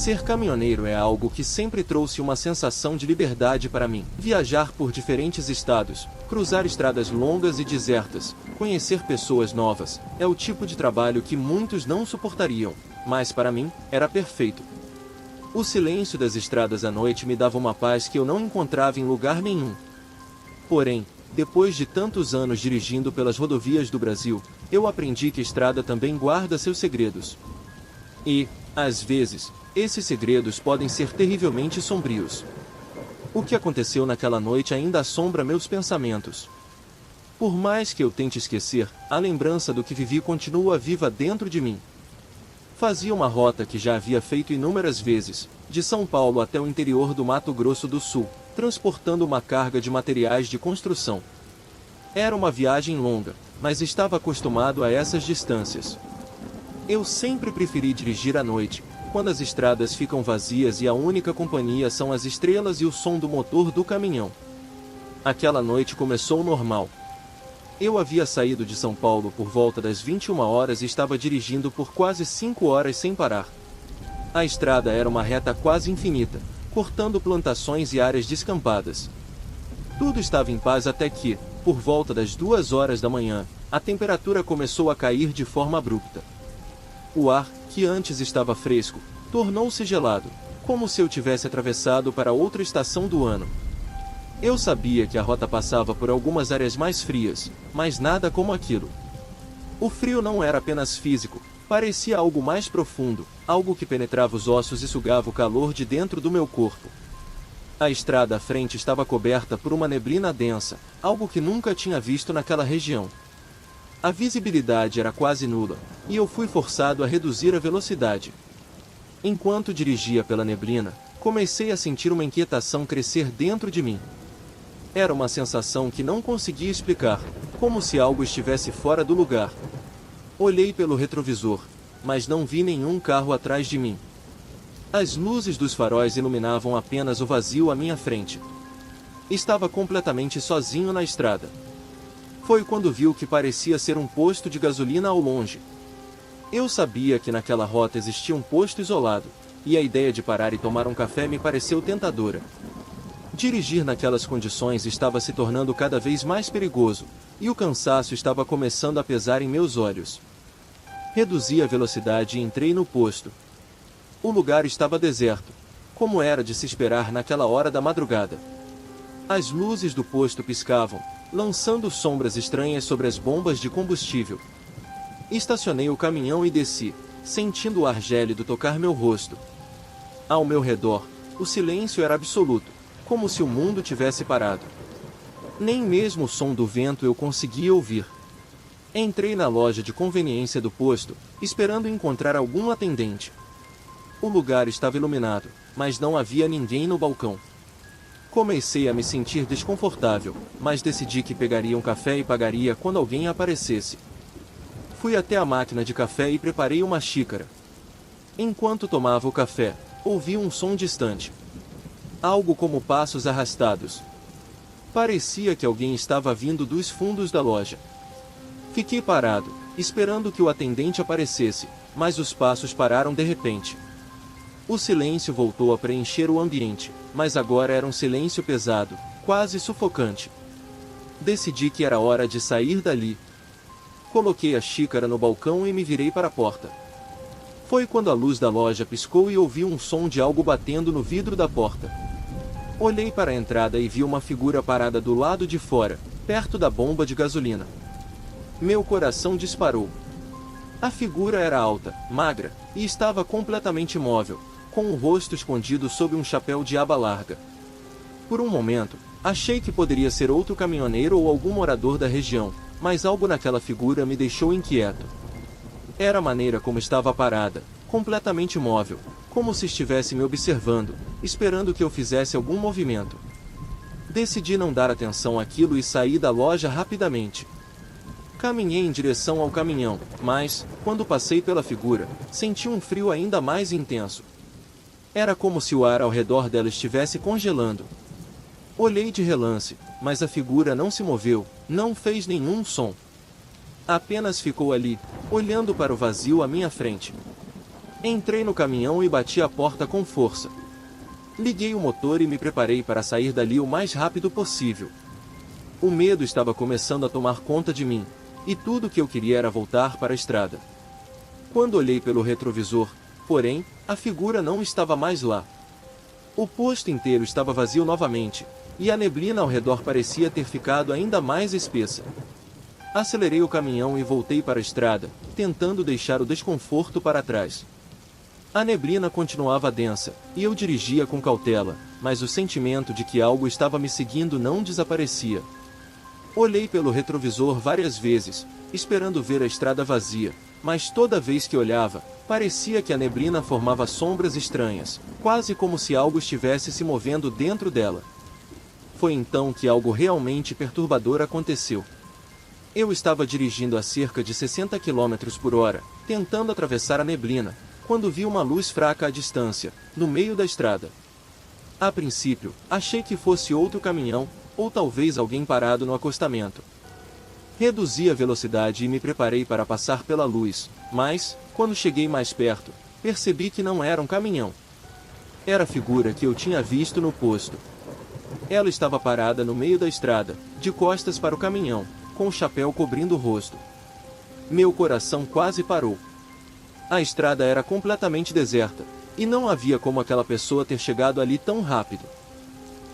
Ser caminhoneiro é algo que sempre trouxe uma sensação de liberdade para mim. Viajar por diferentes estados, cruzar estradas longas e desertas, conhecer pessoas novas, é o tipo de trabalho que muitos não suportariam, mas para mim, era perfeito. O silêncio das estradas à noite me dava uma paz que eu não encontrava em lugar nenhum. Porém, depois de tantos anos dirigindo pelas rodovias do Brasil, eu aprendi que a estrada também guarda seus segredos. E, às vezes, esses segredos podem ser terrivelmente sombrios. O que aconteceu naquela noite ainda assombra meus pensamentos. Por mais que eu tente esquecer, a lembrança do que vivi continua viva dentro de mim. Fazia uma rota que já havia feito inúmeras vezes, de São Paulo até o interior do Mato Grosso do Sul, transportando uma carga de materiais de construção. Era uma viagem longa, mas estava acostumado a essas distâncias. Eu sempre preferi dirigir à noite, quando as estradas ficam vazias e a única companhia são as estrelas e o som do motor do caminhão. Aquela noite começou normal. Eu havia saído de São Paulo por volta das 21 horas e estava dirigindo por quase 5 horas sem parar. A estrada era uma reta quase infinita, cortando plantações e áreas descampadas. Tudo estava em paz até que, por volta das 2 horas da manhã, a temperatura começou a cair de forma abrupta. O ar, que antes estava fresco, tornou-se gelado, como se eu tivesse atravessado para outra estação do ano. Eu sabia que a rota passava por algumas áreas mais frias, mas nada como aquilo. O frio não era apenas físico, parecia algo mais profundo, algo que penetrava os ossos e sugava o calor de dentro do meu corpo. A estrada à frente estava coberta por uma neblina densa, algo que nunca tinha visto naquela região. A visibilidade era quase nula, e eu fui forçado a reduzir a velocidade. Enquanto dirigia pela neblina, comecei a sentir uma inquietação crescer dentro de mim. Era uma sensação que não conseguia explicar, como se algo estivesse fora do lugar. Olhei pelo retrovisor, mas não vi nenhum carro atrás de mim. As luzes dos faróis iluminavam apenas o vazio à minha frente. Estava completamente sozinho na estrada. Foi quando vi o que parecia ser um posto de gasolina ao longe. Eu sabia que naquela rota existia um posto isolado, e a ideia de parar e tomar um café me pareceu tentadora. Dirigir naquelas condições estava se tornando cada vez mais perigoso, e o cansaço estava começando a pesar em meus olhos. Reduzi a velocidade e entrei no posto. O lugar estava deserto, como era de se esperar naquela hora da madrugada. As luzes do posto piscavam, lançando sombras estranhas sobre as bombas de combustível. Estacionei o caminhão e desci, sentindo o ar gélido tocar meu rosto. Ao meu redor, o silêncio era absoluto, como se o mundo tivesse parado. Nem mesmo o som do vento eu conseguia ouvir. Entrei na loja de conveniência do posto, esperando encontrar algum atendente. O lugar estava iluminado, mas não havia ninguém no balcão. Comecei a me sentir desconfortável, mas decidi que pegaria um café e pagaria quando alguém aparecesse. Fui até a máquina de café e preparei uma xícara. Enquanto tomava o café, ouvi um som distante. Algo como passos arrastados. Parecia que alguém estava vindo dos fundos da loja. Fiquei parado, esperando que o atendente aparecesse, mas os passos pararam de repente. O silêncio voltou a preencher o ambiente, mas agora era um silêncio pesado, quase sufocante. Decidi que era hora de sair dali. Coloquei a xícara no balcão e me virei para a porta. Foi quando a luz da loja piscou e ouvi um som de algo batendo no vidro da porta. Olhei para a entrada e vi uma figura parada do lado de fora, perto da bomba de gasolina. Meu coração disparou. A figura era alta, magra, e estava completamente imóvel, com o rosto escondido sob um chapéu de aba larga. Por um momento, achei que poderia ser outro caminhoneiro ou algum morador da região, mas algo naquela figura me deixou inquieto. Era a maneira como estava parada, completamente imóvel, como se estivesse me observando, esperando que eu fizesse algum movimento. Decidi não dar atenção àquilo e saí da loja rapidamente. Caminhei em direção ao caminhão, mas, quando passei pela figura, senti um frio ainda mais intenso. Era como se o ar ao redor dela estivesse congelando. Olhei de relance, mas a figura não se moveu, não fez nenhum som. Apenas ficou ali, olhando para o vazio à minha frente. Entrei no caminhão e bati a porta com força. Liguei o motor e me preparei para sair dali o mais rápido possível. O medo estava começando a tomar conta de mim, e tudo que eu queria era voltar para a estrada. Quando olhei pelo retrovisor, porém, a figura não estava mais lá. O posto inteiro estava vazio novamente, e a neblina ao redor parecia ter ficado ainda mais espessa. Acelerei o caminhão e voltei para a estrada, tentando deixar o desconforto para trás. A neblina continuava densa, e eu dirigia com cautela, mas o sentimento de que algo estava me seguindo não desaparecia. Olhei pelo retrovisor várias vezes, esperando ver a estrada vazia, mas toda vez que olhava, parecia que a neblina formava sombras estranhas, quase como se algo estivesse se movendo dentro dela. Foi então que algo realmente perturbador aconteceu. Eu estava dirigindo a cerca de 60 km por hora, tentando atravessar a neblina, quando vi uma luz fraca à distância, no meio da estrada. A princípio, achei que fosse outro caminhão, ou talvez alguém parado no acostamento. Reduzi a velocidade e me preparei para passar pela luz, mas, quando cheguei mais perto, percebi que não era um caminhão. Era a figura que eu tinha visto no posto. Ela estava parada no meio da estrada, de costas para o caminhão, com o chapéu cobrindo o rosto. Meu coração quase parou. A estrada era completamente deserta, e não havia como aquela pessoa ter chegado ali tão rápido.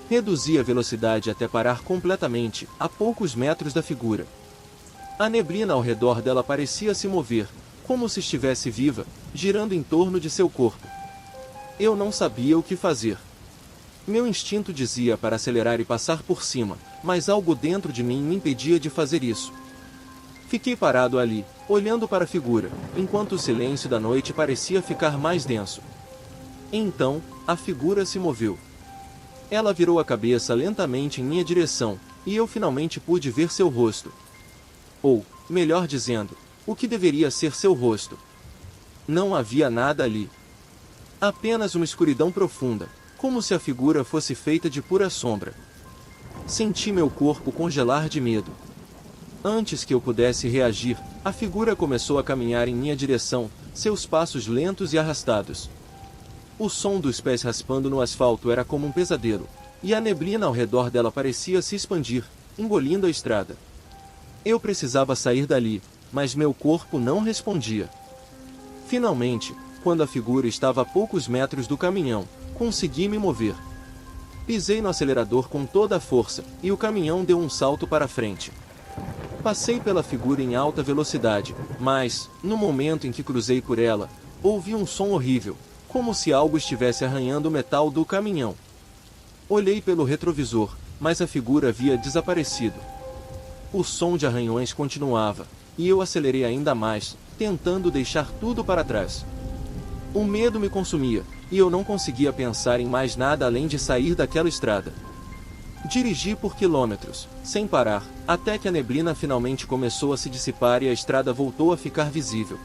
Reduzi a velocidade até parar completamente, a poucos metros da figura. A neblina ao redor dela parecia se mover, como se estivesse viva, girando em torno de seu corpo. Eu não sabia o que fazer. Meu instinto dizia para acelerar e passar por cima, mas algo dentro de mim me impedia de fazer isso. Fiquei parado ali, olhando para a figura, enquanto o silêncio da noite parecia ficar mais denso. Então, a figura se moveu. Ela virou a cabeça lentamente em minha direção, e eu finalmente pude ver seu rosto. Ou, melhor dizendo, o que deveria ser seu rosto. Não havia nada ali. Apenas uma escuridão profunda, como se a figura fosse feita de pura sombra. Senti meu corpo congelar de medo. Antes que eu pudesse reagir, a figura começou a caminhar em minha direção, seus passos lentos e arrastados. O som dos pés raspando no asfalto era como um pesadelo, e a neblina ao redor dela parecia se expandir, engolindo a estrada. Eu precisava sair dali, mas meu corpo não respondia. Finalmente, quando a figura estava a poucos metros do caminhão, consegui me mover. Pisei no acelerador com toda a força, e o caminhão deu um salto para frente. Passei pela figura em alta velocidade, mas, no momento em que cruzei por ela, ouvi um som horrível, como se algo estivesse arranhando o metal do caminhão. Olhei pelo retrovisor, mas a figura havia desaparecido. O som de arranhões continuava, e eu acelerei ainda mais, tentando deixar tudo para trás. O medo me consumia, e eu não conseguia pensar em mais nada além de sair daquela estrada. Dirigi por quilômetros, sem parar, até que a neblina finalmente começou a se dissipar e a estrada voltou a ficar visível.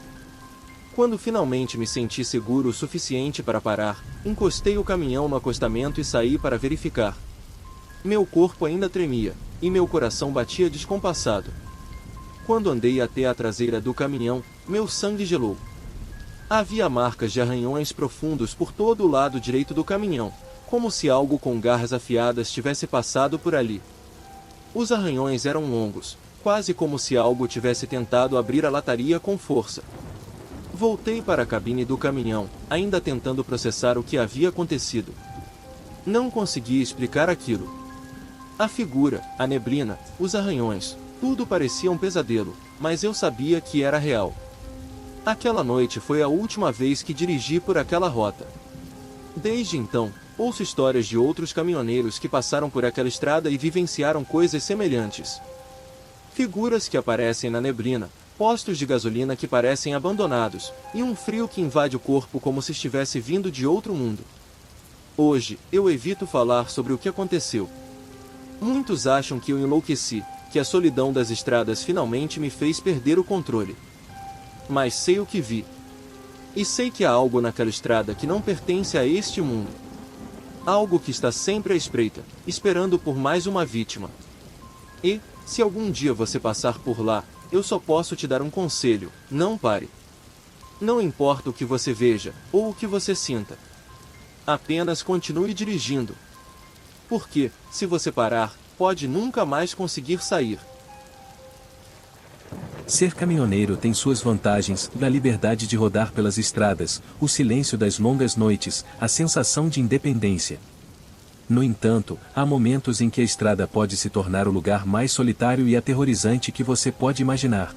Quando finalmente me senti seguro o suficiente para parar, encostei o caminhão no acostamento e saí para verificar. Meu corpo ainda tremia, e meu coração batia descompassado. Quando andei até a traseira do caminhão, meu sangue gelou. Havia marcas de arranhões profundos por todo o lado direito do caminhão, como se algo com garras afiadas tivesse passado por ali. Os arranhões eram longos, quase como se algo tivesse tentado abrir a lataria com força. Voltei para a cabine do caminhão, ainda tentando processar o que havia acontecido. Não conseguia explicar aquilo. A figura, a neblina, os arranhões, tudo parecia um pesadelo, mas eu sabia que era real. Aquela noite foi a última vez que dirigi por aquela rota. Desde então, ouço histórias de outros caminhoneiros que passaram por aquela estrada e vivenciaram coisas semelhantes. Figuras que aparecem na neblina, postos de gasolina que parecem abandonados, e um frio que invade o corpo como se estivesse vindo de outro mundo. Hoje, eu evito falar sobre o que aconteceu. Muitos acham que eu enlouqueci, que a solidão das estradas finalmente me fez perder o controle. Mas sei o que vi. E sei que há algo naquela estrada que não pertence a este mundo. Algo que está sempre à espreita, esperando por mais uma vítima. E, se algum dia você passar por lá, eu só posso te dar um conselho: não pare. Não importa o que você veja, ou o que você sinta. Apenas continue dirigindo. Porque, se você parar, pode nunca mais conseguir sair. Ser caminhoneiro tem suas vantagens, a liberdade de rodar pelas estradas, o silêncio das longas noites, a sensação de independência. No entanto, há momentos em que a estrada pode se tornar o lugar mais solitário e aterrorizante que você pode imaginar.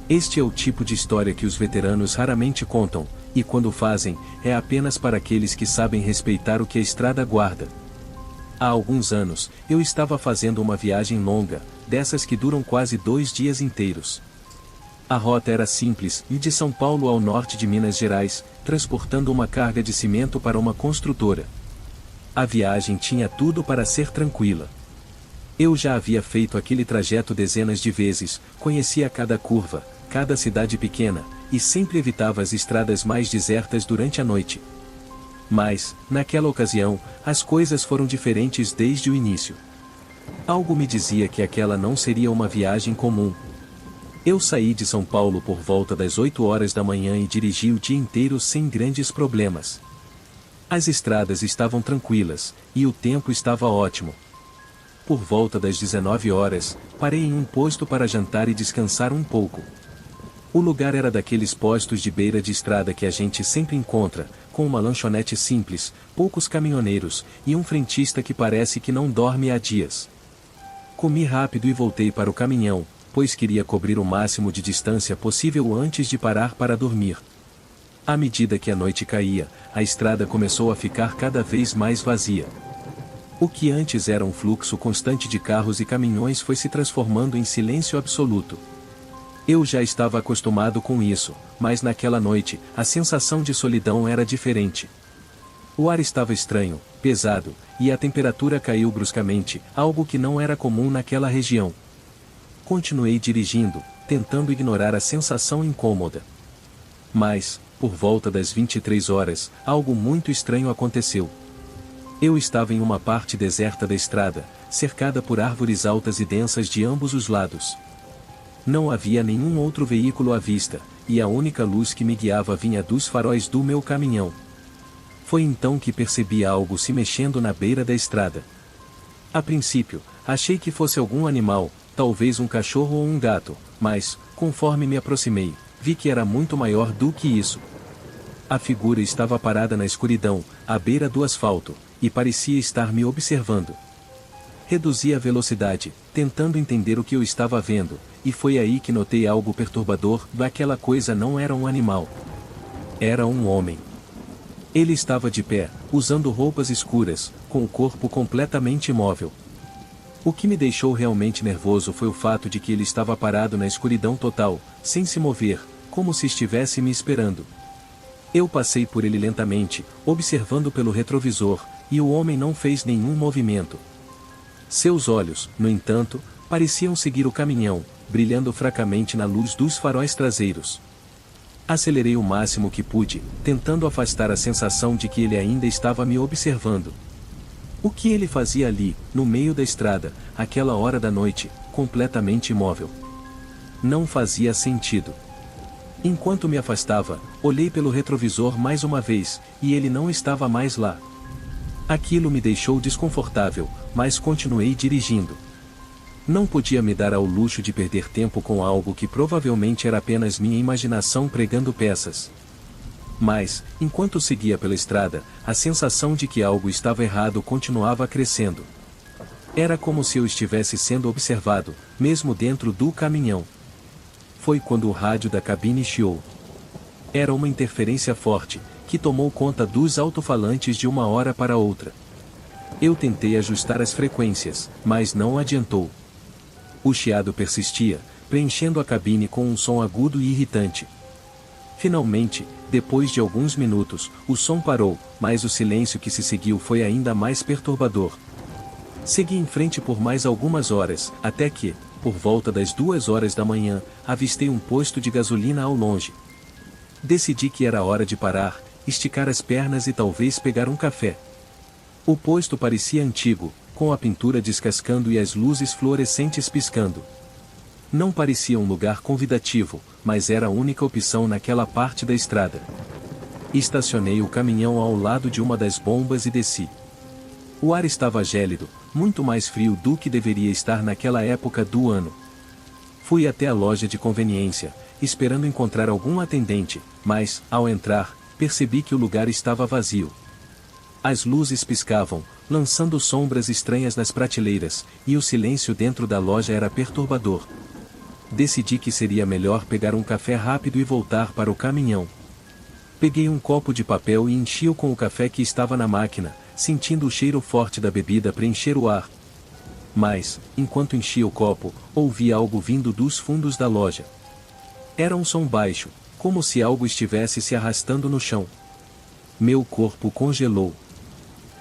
Este é o tipo de história que os veteranos raramente contam, e quando o fazem, é apenas para aqueles que sabem respeitar o que a estrada guarda. Há alguns anos, eu estava fazendo uma viagem longa, dessas que duram quase 2 dias inteiros. A rota era simples, e de São Paulo ao norte de Minas Gerais, transportando uma carga de cimento para uma construtora. A viagem tinha tudo para ser tranquila. Eu já havia feito aquele trajeto dezenas de vezes, conhecia cada curva, cada cidade pequena, e sempre evitava as estradas mais desertas durante a noite. Mas, naquela ocasião, as coisas foram diferentes desde o início. Algo me dizia que aquela não seria uma viagem comum. Eu saí de São Paulo por volta das 8 horas da manhã e dirigi o dia inteiro sem grandes problemas. As estradas estavam tranquilas, e o tempo estava ótimo. Por volta das 19 horas, parei em um posto para jantar e descansar um pouco. O lugar era daqueles postos de beira de estrada que a gente sempre encontra, com uma lanchonete simples, poucos caminhoneiros, e um frentista que parece que não dorme há dias. Comi rápido e voltei para o caminhão, pois queria cobrir o máximo de distância possível antes de parar para dormir. À medida que a noite caía, a estrada começou a ficar cada vez mais vazia. O que antes era um fluxo constante de carros e caminhões foi se transformando em silêncio absoluto. Eu já estava acostumado com isso, mas naquela noite, a sensação de solidão era diferente. O ar estava estranho, pesado, e a temperatura caiu bruscamente, algo que não era comum naquela região. Continuei dirigindo, tentando ignorar a sensação incômoda. Mas, por volta das 23 horas, algo muito estranho aconteceu. Eu estava em uma parte deserta da estrada, cercada por árvores altas e densas de ambos os lados. Não havia nenhum outro veículo à vista, e a única luz que me guiava vinha dos faróis do meu caminhão. Foi então que percebi algo se mexendo na beira da estrada. A princípio, achei que fosse algum animal, talvez um cachorro ou um gato, mas, conforme me aproximei, vi que era muito maior do que isso. A figura estava parada na escuridão, à beira do asfalto, e parecia estar me observando. Reduzi a velocidade, tentando entender o que eu estava vendo, e foi aí que notei algo perturbador, aquela coisa não era um animal. Era um homem. Ele estava de pé, usando roupas escuras, com o corpo completamente imóvel. O que me deixou realmente nervoso foi o fato de que ele estava parado na escuridão total, sem se mover, como se estivesse me esperando. Eu passei por ele lentamente, observando pelo retrovisor, e o homem não fez nenhum movimento. Seus olhos, no entanto, pareciam seguir o caminhão, brilhando fracamente na luz dos faróis traseiros. Acelerei o máximo que pude, tentando afastar a sensação de que ele ainda estava me observando. O que ele fazia ali, no meio da estrada, àquela hora da noite, completamente imóvel? Não fazia sentido. Enquanto me afastava, olhei pelo retrovisor mais uma vez, e ele não estava mais lá. Aquilo me deixou desconfortável, mas continuei dirigindo. Não podia me dar ao luxo de perder tempo com algo que provavelmente era apenas minha imaginação pregando peças. Mas, enquanto seguia pela estrada, a sensação de que algo estava errado continuava crescendo. Era como se eu estivesse sendo observado, mesmo dentro do caminhão. Foi quando o rádio da cabine chiou. Era uma interferência forte, que tomou conta dos alto-falantes de uma hora para outra. Eu tentei ajustar as frequências, mas não adiantou. O chiado persistia, preenchendo a cabine com um som agudo e irritante. Finalmente, depois de alguns minutos, o som parou, mas o silêncio que se seguiu foi ainda mais perturbador. Segui em frente por mais algumas horas, até que, por volta das 2 horas da manhã, avistei um posto de gasolina ao longe. Decidi que era hora de parar, esticar as pernas e talvez pegar um café. O posto parecia antigo, com a pintura descascando e as luzes fluorescentes piscando. Não parecia um lugar convidativo, mas era a única opção naquela parte da estrada. Estacionei o caminhão ao lado de uma das bombas e desci. O ar estava gélido, muito mais frio do que deveria estar naquela época do ano. Fui até a loja de conveniência, esperando encontrar algum atendente, mas, ao entrar, percebi que o lugar estava vazio. As luzes piscavam, lançando sombras estranhas nas prateleiras, e o silêncio dentro da loja era perturbador. Decidi que seria melhor pegar um café rápido e voltar para o caminhão. Peguei um copo de papel e enchi-o com o café que estava na máquina, sentindo o cheiro forte da bebida preencher o ar. Mas, enquanto enchia o copo, ouvi algo vindo dos fundos da loja. Era um som baixo, como se algo estivesse se arrastando no chão. Meu corpo congelou.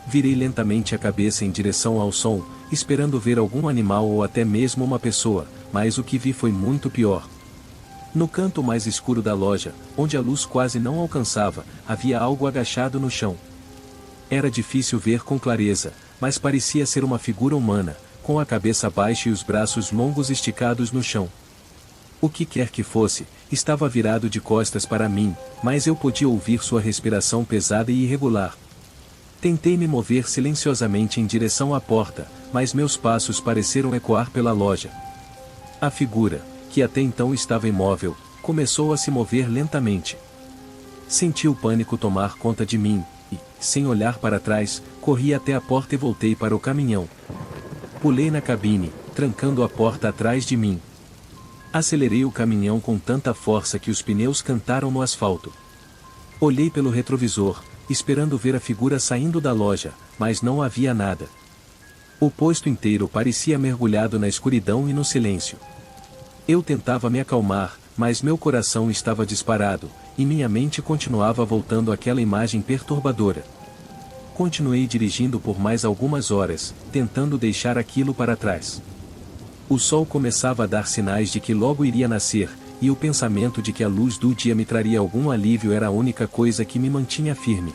Virei lentamente a cabeça em direção ao som, esperando ver algum animal ou até mesmo uma pessoa, mas o que vi foi muito pior. No canto mais escuro da loja, onde a luz quase não alcançava, havia algo agachado no chão. Era difícil ver com clareza, mas parecia ser uma figura humana, com a cabeça baixa e os braços longos esticados no chão. O que quer que fosse, estava virado de costas para mim, mas eu podia ouvir sua respiração pesada e irregular. Tentei me mover silenciosamente em direção à porta, mas meus passos pareceram ecoar pela loja. A figura, que até então estava imóvel, começou a se mover lentamente. Senti o pânico tomar conta de mim, e, sem olhar para trás, corri até a porta e voltei para o caminhão. Pulei na cabine, trancando a porta atrás de mim. Acelerei o caminhão com tanta força que os pneus cantaram no asfalto. Olhei pelo retrovisor, esperando ver a figura saindo da loja, mas não havia nada. O posto inteiro parecia mergulhado na escuridão e no silêncio. Eu tentava me acalmar, mas meu coração estava disparado, e minha mente continuava voltando àquela imagem perturbadora. Continuei dirigindo por mais algumas horas, tentando deixar aquilo para trás. O sol começava a dar sinais de que logo iria nascer, e o pensamento de que a luz do dia me traria algum alívio era a única coisa que me mantinha firme.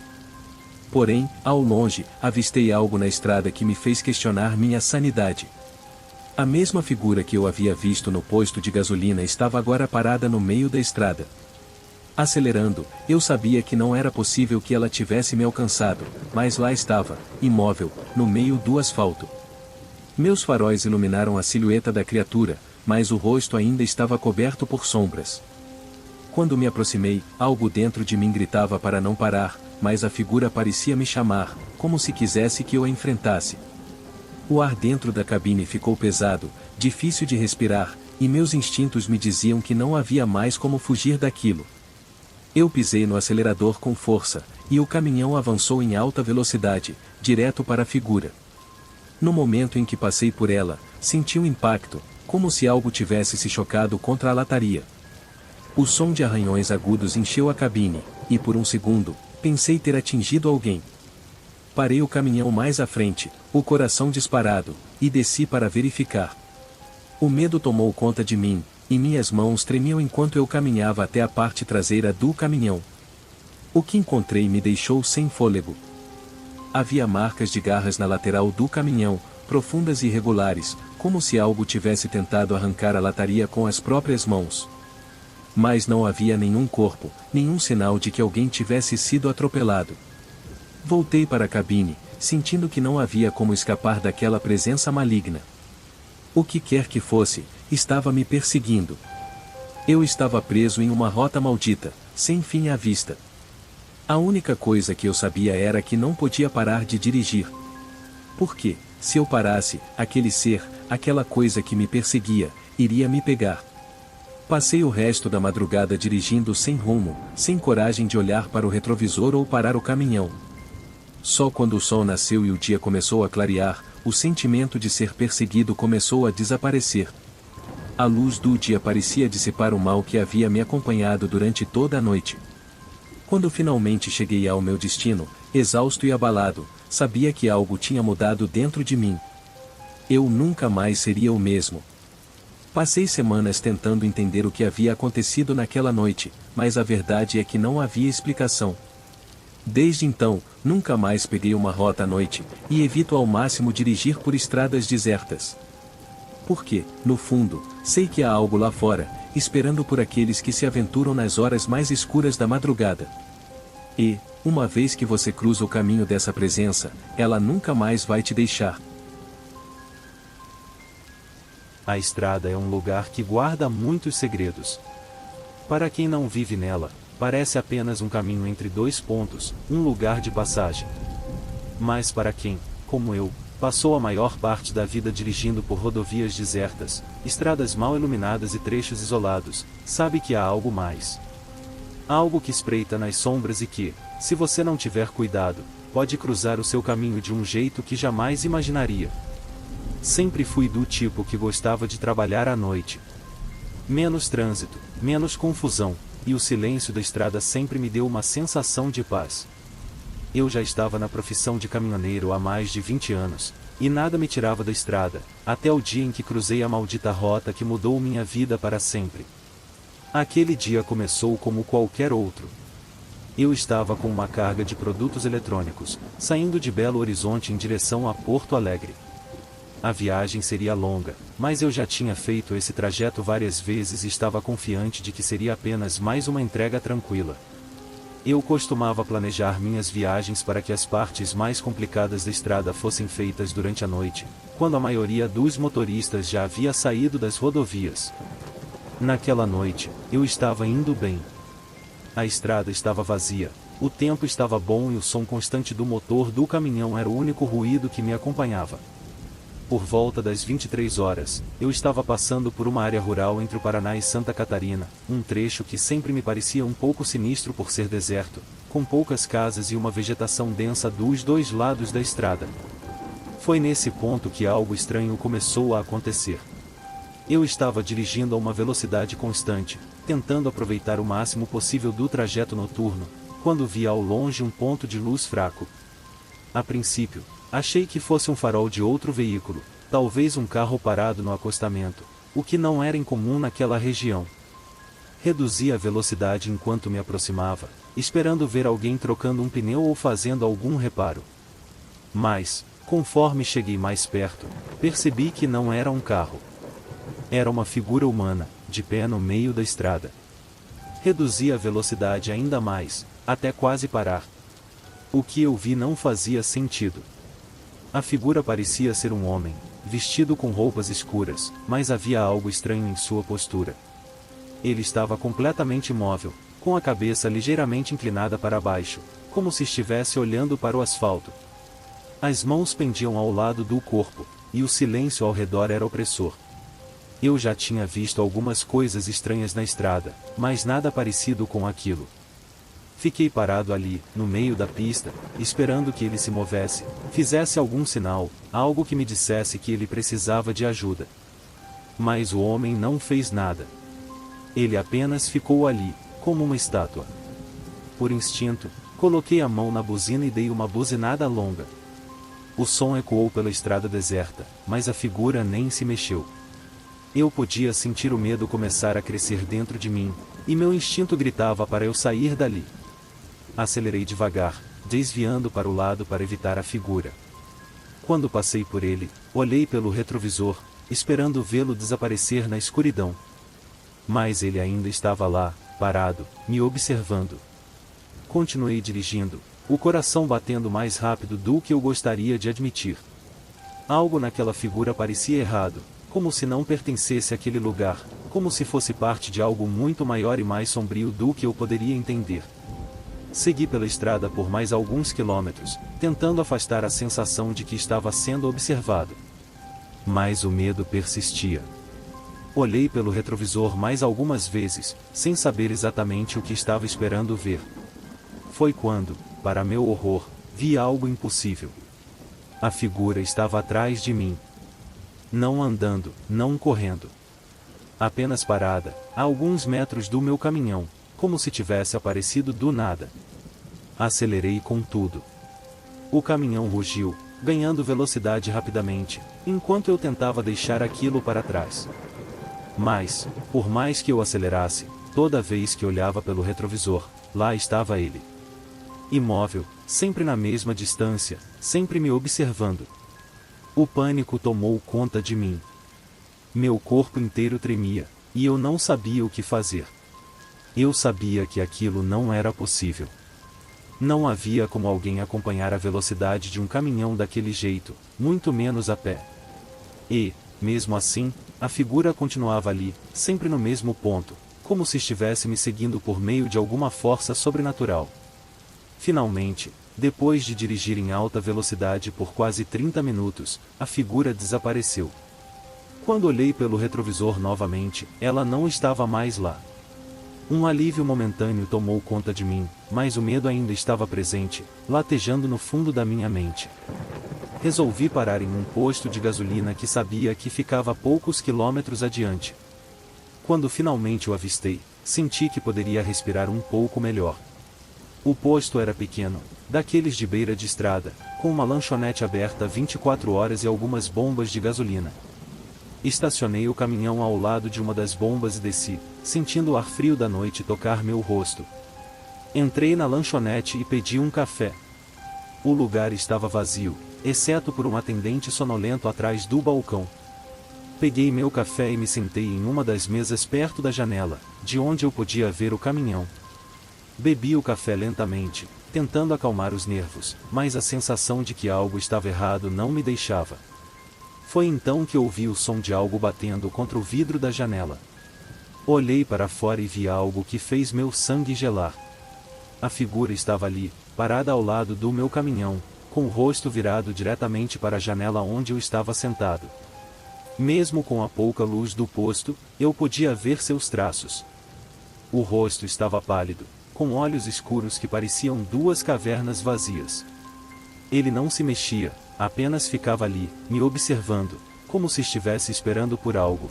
Porém, ao longe, avistei algo na estrada que me fez questionar minha sanidade. A mesma figura que eu havia visto no posto de gasolina estava agora parada no meio da estrada. Acelerando, eu sabia que não era possível que ela tivesse me alcançado, mas lá estava, imóvel, no meio do asfalto. Meus faróis iluminaram a silhueta da criatura, mas o rosto ainda estava coberto por sombras. Quando me aproximei, algo dentro de mim gritava para não parar, mas a figura parecia me chamar, como se quisesse que eu a enfrentasse. O ar dentro da cabine ficou pesado, difícil de respirar, e meus instintos me diziam que não havia mais como fugir daquilo. Eu pisei no acelerador com força, e o caminhão avançou em alta velocidade, direto para a figura. No momento em que passei por ela, senti um impacto, como se algo tivesse se chocado contra a lataria. O som de arranhões agudos encheu a cabine, e por um segundo, pensei ter atingido alguém. Parei o caminhão mais à frente, o coração disparado, e desci para verificar. O medo tomou conta de mim, e minhas mãos tremiam enquanto eu caminhava até a parte traseira do caminhão. O que encontrei me deixou sem fôlego. Havia marcas de garras na lateral do caminhão, profundas e irregulares, como se algo tivesse tentado arrancar a lataria com as próprias mãos. Mas não havia nenhum corpo, nenhum sinal de que alguém tivesse sido atropelado. Voltei para a cabine, sentindo que não havia como escapar daquela presença maligna. O que quer que fosse, estava me perseguindo. Eu estava preso em uma rota maldita, sem fim à vista. A única coisa que eu sabia era que não podia parar de dirigir. Porque, se eu parasse, aquele ser, aquela coisa que me perseguia, iria me pegar. Passei o resto da madrugada dirigindo sem rumo, sem coragem de olhar para o retrovisor ou parar o caminhão. Só quando o sol nasceu e o dia começou a clarear, o sentimento de ser perseguido começou a desaparecer. A luz do dia parecia dissipar o mal que havia me acompanhado durante toda a noite. Quando finalmente cheguei ao meu destino, exausto e abalado, sabia que algo tinha mudado dentro de mim. Eu nunca mais seria o mesmo. Passei semanas tentando entender o que havia acontecido naquela noite, mas a verdade é que não havia explicação. Desde então, nunca mais peguei uma rota à noite, e evito ao máximo dirigir por estradas desertas. Porque, no fundo, sei que há algo lá fora, esperando por aqueles que se aventuram nas horas mais escuras da madrugada. E, uma vez que você cruza o caminho dessa presença, ela nunca mais vai te deixar. A estrada é um lugar que guarda muitos segredos. Para quem não vive nela, parece apenas um caminho entre dois pontos, um lugar de passagem. Mas para quem, como eu, passou a maior parte da vida dirigindo por rodovias desertas, estradas mal iluminadas e trechos isolados, sabe que há algo mais. Algo que espreita nas sombras e que, se você não tiver cuidado, pode cruzar o seu caminho de um jeito que jamais imaginaria. Sempre fui do tipo que gostava de trabalhar à noite. Menos trânsito, menos confusão, e o silêncio da estrada sempre me deu uma sensação de paz. Eu já estava na profissão de caminhoneiro há mais de 20 anos, e nada me tirava da estrada, até o dia em que cruzei a maldita rota que mudou minha vida para sempre. Aquele dia começou como qualquer outro. Eu estava com uma carga de produtos eletrônicos, saindo de Belo Horizonte em direção a Porto Alegre. A viagem seria longa, mas eu já tinha feito esse trajeto várias vezes e estava confiante de que seria apenas mais uma entrega tranquila. Eu costumava planejar minhas viagens para que as partes mais complicadas da estrada fossem feitas durante a noite, quando a maioria dos motoristas já havia saído das rodovias. Naquela noite, eu estava indo bem. A estrada estava vazia, o tempo estava bom e o som constante do motor do caminhão era o único ruído que me acompanhava. Por volta das 23 horas, eu estava passando por uma área rural entre o Paraná e Santa Catarina, um trecho que sempre me parecia um pouco sinistro por ser deserto, com poucas casas e uma vegetação densa dos dois lados da estrada. Foi nesse ponto que algo estranho começou a acontecer. Eu estava dirigindo a uma velocidade constante, tentando aproveitar o máximo possível do trajeto noturno, quando vi ao longe um ponto de luz fraco. A princípio, achei que fosse um farol de outro veículo, talvez um carro parado no acostamento, o que não era incomum naquela região. Reduzi a velocidade enquanto me aproximava, esperando ver alguém trocando um pneu ou fazendo algum reparo. Mas, conforme cheguei mais perto, percebi que não era um carro. Era uma figura humana, de pé no meio da estrada. Reduzi a velocidade ainda mais, até quase parar. O que eu vi não fazia sentido. A figura parecia ser um homem, vestido com roupas escuras, mas havia algo estranho em sua postura. Ele estava completamente imóvel, com a cabeça ligeiramente inclinada para baixo, como se estivesse olhando para o asfalto. As mãos pendiam ao lado do corpo, e o silêncio ao redor era opressor. Eu já tinha visto algumas coisas estranhas na estrada, mas nada parecido com aquilo. Fiquei parado ali, no meio da pista, esperando que ele se movesse, fizesse algum sinal, algo que me dissesse que ele precisava de ajuda. Mas o homem não fez nada. Ele apenas ficou ali, como uma estátua. Por instinto, coloquei a mão na buzina e dei uma buzinada longa. O som ecoou pela estrada deserta, mas a figura nem se mexeu. Eu podia sentir o medo começar a crescer dentro de mim, e meu instinto gritava para eu sair dali. Acelerei devagar, desviando para o lado para evitar a figura. Quando passei por ele, olhei pelo retrovisor, esperando vê-lo desaparecer na escuridão. Mas ele ainda estava lá, parado, me observando. Continuei dirigindo, o coração batendo mais rápido do que eu gostaria de admitir. Algo naquela figura parecia errado, como se não pertencesse àquele lugar, como se fosse parte de algo muito maior e mais sombrio do que eu poderia entender. Segui pela estrada por mais alguns quilômetros, tentando afastar a sensação de que estava sendo observado. Mas o medo persistia. Olhei pelo retrovisor mais algumas vezes, sem saber exatamente o que estava esperando ver. Foi quando, para meu horror, vi algo impossível. A figura estava atrás de mim. Não andando, não correndo. Apenas parada, a alguns metros do meu caminhão, como se tivesse aparecido do nada. Acelerei com tudo. O caminhão rugiu, ganhando velocidade rapidamente, enquanto eu tentava deixar aquilo para trás. Mas, por mais que eu acelerasse, toda vez que olhava pelo retrovisor, lá estava ele. Imóvel, sempre na mesma distância, sempre me observando. O pânico tomou conta de mim. Meu corpo inteiro tremia, e eu não sabia o que fazer. Eu sabia que aquilo não era possível. Não havia como alguém acompanhar a velocidade de um caminhão daquele jeito, muito menos a pé. E, mesmo assim, a figura continuava ali, sempre no mesmo ponto, como se estivesse me seguindo por meio de alguma força sobrenatural. Finalmente, depois de dirigir em alta velocidade por quase 30 minutos, a figura desapareceu. Quando olhei pelo retrovisor novamente, ela não estava mais lá. Um alívio momentâneo tomou conta de mim, mas o medo ainda estava presente, latejando no fundo da minha mente. Resolvi parar em um posto de gasolina que sabia que ficava a poucos quilômetros adiante. Quando finalmente o avistei, senti que poderia respirar um pouco melhor. O posto era pequeno, daqueles de beira de estrada, com uma lanchonete aberta 24 horas e algumas bombas de gasolina. Estacionei o caminhão ao lado de uma das bombas e desci, sentindo o ar frio da noite tocar meu rosto. Entrei na lanchonete e pedi um café. O lugar estava vazio, exceto por um atendente sonolento atrás do balcão. Peguei meu café e me sentei em uma das mesas perto da janela, de onde eu podia ver o caminhão. Bebi o café lentamente, tentando acalmar os nervos, mas a sensação de que algo estava errado não me deixava. Foi então que ouvi o som de algo batendo contra o vidro da janela. Olhei para fora e vi algo que fez meu sangue gelar. A figura estava ali, parada ao lado do meu caminhão, com o rosto virado diretamente para a janela onde eu estava sentado. Mesmo com a pouca luz do posto, eu podia ver seus traços. O rosto estava pálido, com olhos escuros que pareciam duas cavernas vazias. Ele não se mexia, apenas ficava ali, me observando, como se estivesse esperando por algo.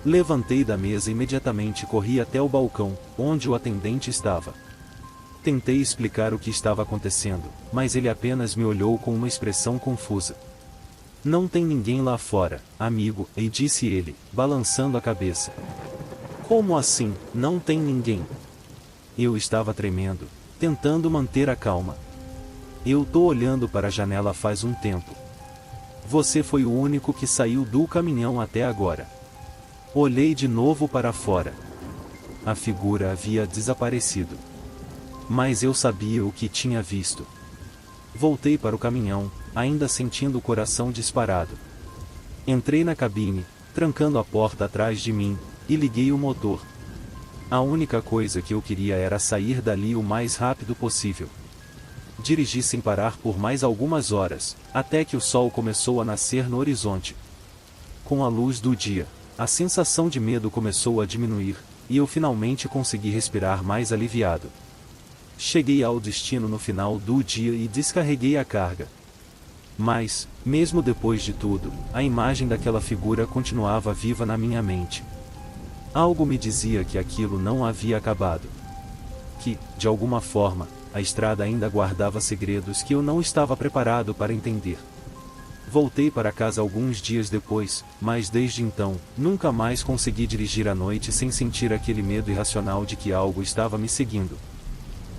Levantei da mesa e imediatamente corri até o balcão, onde o atendente estava. Tentei explicar o que estava acontecendo, mas ele apenas me olhou com uma expressão confusa. Não tem ninguém lá fora, amigo, e disse ele, balançando a cabeça. Como assim, não tem ninguém? Eu estava tremendo, tentando manter a calma. Eu tô olhando para a janela faz um tempo. Você foi o único que saiu do caminhão até agora. Olhei de novo para fora. A figura havia desaparecido. Mas eu sabia o que tinha visto. Voltei para o caminhão, ainda sentindo o coração disparado. Entrei na cabine, trancando a porta atrás de mim, e liguei o motor. A única coisa que eu queria era sair dali o mais rápido possível. Dirigi sem parar por mais algumas horas, até que o sol começou a nascer no horizonte. Com a luz do dia, a sensação de medo começou a diminuir, e eu finalmente consegui respirar mais aliviado. Cheguei ao destino no final do dia e descarreguei a carga. Mas, mesmo depois de tudo, a imagem daquela figura continuava viva na minha mente. Algo me dizia que aquilo não havia acabado. Que, de alguma forma, a estrada ainda guardava segredos que eu não estava preparado para entender. Voltei para casa alguns dias depois, mas desde então, nunca mais consegui dirigir à noite sem sentir aquele medo irracional de que algo estava me seguindo.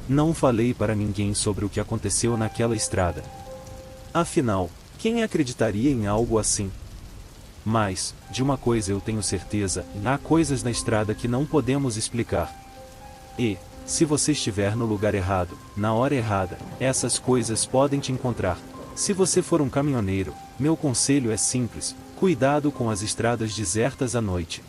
Não falei para ninguém sobre o que aconteceu naquela estrada. Afinal, quem acreditaria em algo assim? Mas, de uma coisa eu tenho certeza, há coisas na estrada que não podemos explicar. E, se você estiver no lugar errado, na hora errada, essas coisas podem te encontrar. Se você for um caminhoneiro, meu conselho é simples: cuidado com as estradas desertas à noite.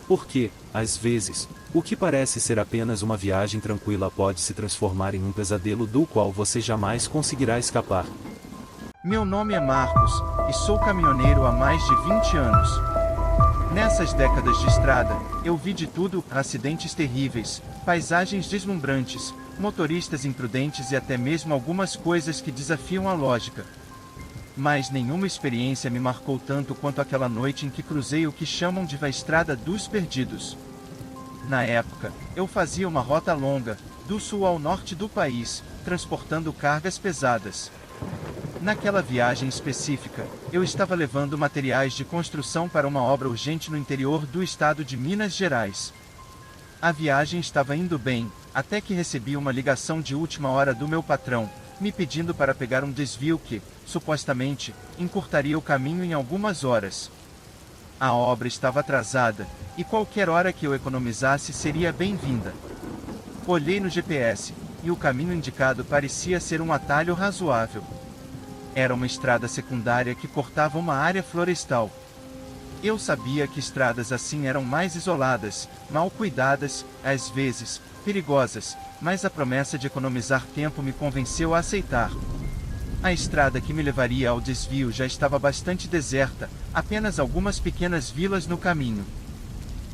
Porque, às vezes, o que parece ser apenas uma viagem tranquila pode se transformar em um pesadelo do qual você jamais conseguirá escapar. Meu nome é Marcos, e sou caminhoneiro há mais de 20 anos. Nessas décadas de estrada, eu vi de tudo: acidentes terríveis, paisagens deslumbrantes, motoristas imprudentes e até mesmo algumas coisas que desafiam a lógica. Mas nenhuma experiência me marcou tanto quanto aquela noite em que cruzei o que chamam de a Estrada dos Perdidos. Na época, eu fazia uma rota longa, do sul ao norte do país, transportando cargas pesadas. Naquela viagem específica, eu estava levando materiais de construção para uma obra urgente no interior do estado de Minas Gerais. A viagem estava indo bem, até que recebi uma ligação de última hora do meu patrão, me pedindo para pegar um desvio que, supostamente, encurtaria o caminho em algumas horas. A obra estava atrasada, e qualquer hora que eu economizasse seria bem-vinda. Olhei no GPS, e o caminho indicado parecia ser um atalho razoável. Era uma estrada secundária que cortava uma área florestal. Eu sabia que estradas assim eram mais isoladas, mal cuidadas, às vezes, perigosas, mas a promessa de economizar tempo me convenceu a aceitar. A estrada que me levaria ao desvio já estava bastante deserta, apenas algumas pequenas vilas no caminho.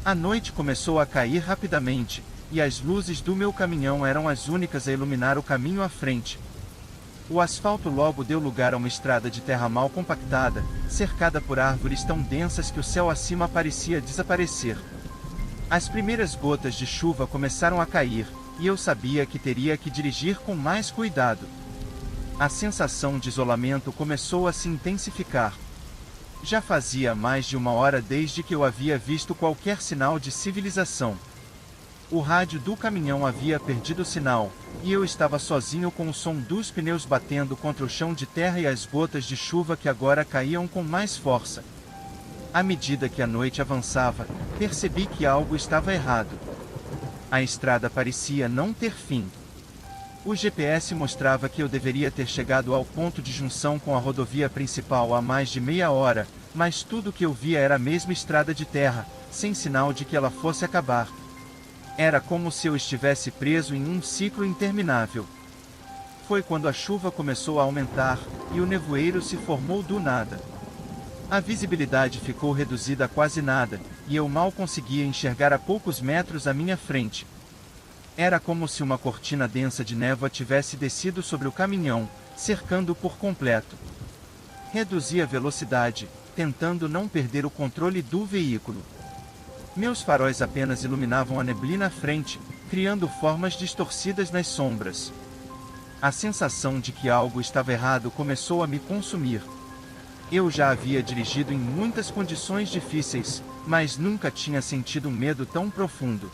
A noite começou a cair rapidamente, e as luzes do meu caminhão eram as únicas a iluminar o caminho à frente. O asfalto logo deu lugar a uma estrada de terra mal compactada, cercada por árvores tão densas que o céu acima parecia desaparecer. As primeiras gotas de chuva começaram a cair, e eu sabia que teria que dirigir com mais cuidado. A sensação de isolamento começou a se intensificar. Já fazia mais de uma hora desde que eu havia visto qualquer sinal de civilização. O rádio do caminhão havia perdido o sinal, e eu estava sozinho com o som dos pneus batendo contra o chão de terra e as gotas de chuva que agora caíam com mais força. À medida que a noite avançava, percebi que algo estava errado. A estrada parecia não ter fim. O GPS mostrava que eu deveria ter chegado ao ponto de junção com a rodovia principal há mais de meia hora, mas tudo que eu via era a mesma estrada de terra, sem sinal de que ela fosse acabar. Era como se eu estivesse preso em um ciclo interminável. Foi quando a chuva começou a aumentar, e o nevoeiro se formou do nada. A visibilidade ficou reduzida a quase nada, e eu mal conseguia enxergar a poucos metros à minha frente. Era como se uma cortina densa de névoa tivesse descido sobre o caminhão, cercando-o por completo. Reduzi a velocidade, tentando não perder o controle do veículo. Meus faróis apenas iluminavam a neblina à frente, criando formas distorcidas nas sombras. A sensação de que algo estava errado começou a me consumir. Eu já havia dirigido em muitas condições difíceis, mas nunca tinha sentido um medo tão profundo.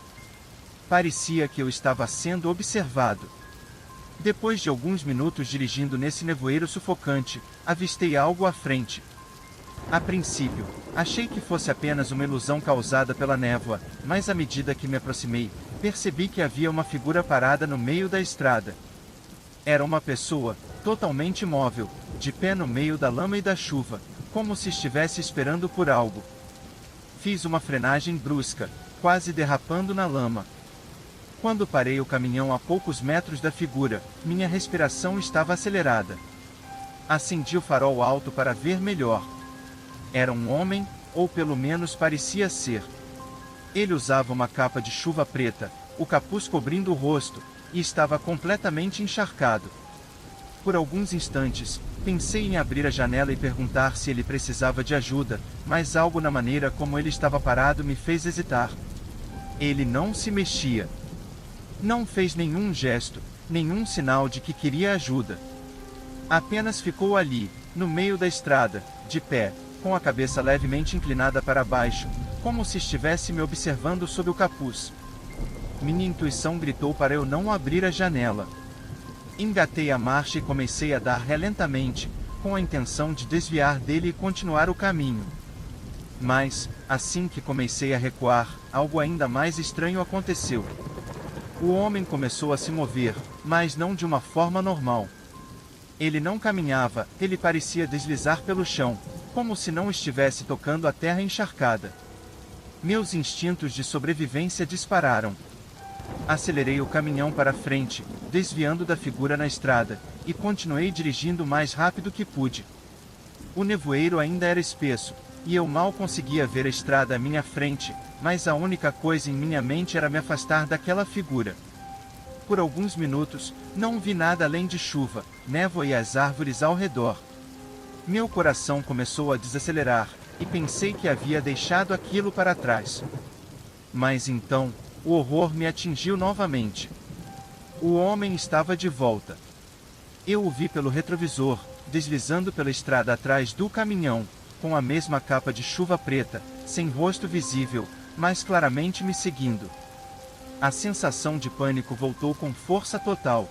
Parecia que eu estava sendo observado. Depois de alguns minutos dirigindo nesse nevoeiro sufocante, avistei algo à frente. A princípio, achei que fosse apenas uma ilusão causada pela névoa, mas à medida que me aproximei, percebi que havia uma figura parada no meio da estrada. Era uma pessoa, totalmente imóvel, de pé no meio da lama e da chuva, como se estivesse esperando por algo. Fiz uma frenagem brusca, quase derrapando na lama. Quando parei o caminhão a poucos metros da figura, minha respiração estava acelerada. Acendi o farol alto para ver melhor. Era um homem, ou pelo menos parecia ser. Ele usava uma capa de chuva preta, o capuz cobrindo o rosto, e estava completamente encharcado. Por alguns instantes, pensei em abrir a janela e perguntar se ele precisava de ajuda, mas algo na maneira como ele estava parado me fez hesitar. Ele não se mexia. Não fez nenhum gesto, nenhum sinal de que queria ajuda. Apenas ficou ali, no meio da estrada, de pé, com a cabeça levemente inclinada para baixo, como se estivesse me observando sob o capuz. Minha intuição gritou para eu não abrir a janela. Engatei a marcha e comecei a dar ré lentamente, com a intenção de desviar dele e continuar o caminho. Mas, assim que comecei a recuar, algo ainda mais estranho aconteceu. O homem começou a se mover, mas não de uma forma normal. Ele não caminhava, ele parecia deslizar pelo chão, como se não estivesse tocando a terra encharcada. Meus instintos de sobrevivência dispararam. Acelerei o caminhão para frente, desviando da figura na estrada, e continuei dirigindo o mais rápido que pude. O nevoeiro ainda era espesso, e eu mal conseguia ver a estrada à minha frente, mas a única coisa em minha mente era me afastar daquela figura. Por alguns minutos, não vi nada além de chuva, névoa e as árvores ao redor. Meu coração começou a desacelerar, e pensei que havia deixado aquilo para trás. Mas então, o horror me atingiu novamente. O homem estava de volta. Eu o vi pelo retrovisor, deslizando pela estrada atrás do caminhão, com a mesma capa de chuva preta, sem rosto visível, mas claramente me seguindo. A sensação de pânico voltou com força total.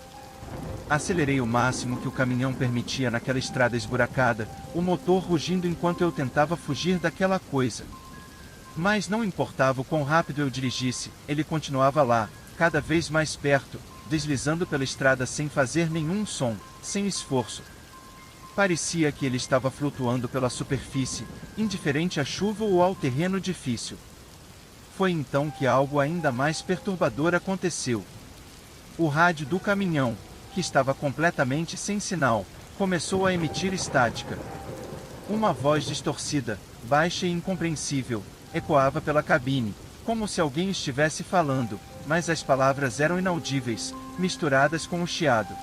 Acelerei o máximo que o caminhão permitia naquela estrada esburacada, o motor rugindo enquanto eu tentava fugir daquela coisa. Mas não importava o quão rápido eu dirigisse, ele continuava lá, cada vez mais perto, deslizando pela estrada sem fazer nenhum som, sem esforço. Parecia que ele estava flutuando pela superfície, indiferente à chuva ou ao terreno difícil. Foi então que algo ainda mais perturbador aconteceu. O rádio do caminhão, que estava completamente sem sinal, começou a emitir estática. Uma voz distorcida, baixa e incompreensível, ecoava pela cabine, como se alguém estivesse falando, mas as palavras eram inaudíveis, misturadas com o chiado.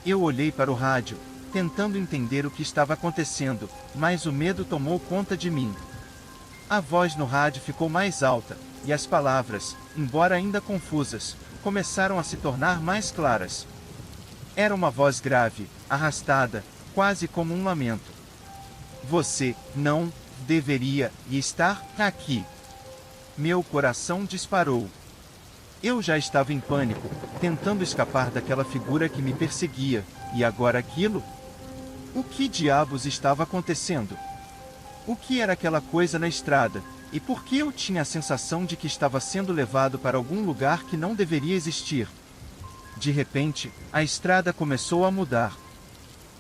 Eu olhei para o rádio, tentando entender o que estava acontecendo, mas o medo tomou conta de mim. A voz no rádio ficou mais alta, e as palavras, embora ainda confusas, começaram a se tornar mais claras. Era uma voz grave, arrastada, quase como um lamento. Você não deveria estar aqui. Meu coração disparou. Eu já estava em pânico, tentando escapar daquela figura que me perseguia, e agora aquilo? O que diabos estava acontecendo? O que era aquela coisa na estrada, e por que eu tinha a sensação de que estava sendo levado para algum lugar que não deveria existir? De repente, a estrada começou a mudar.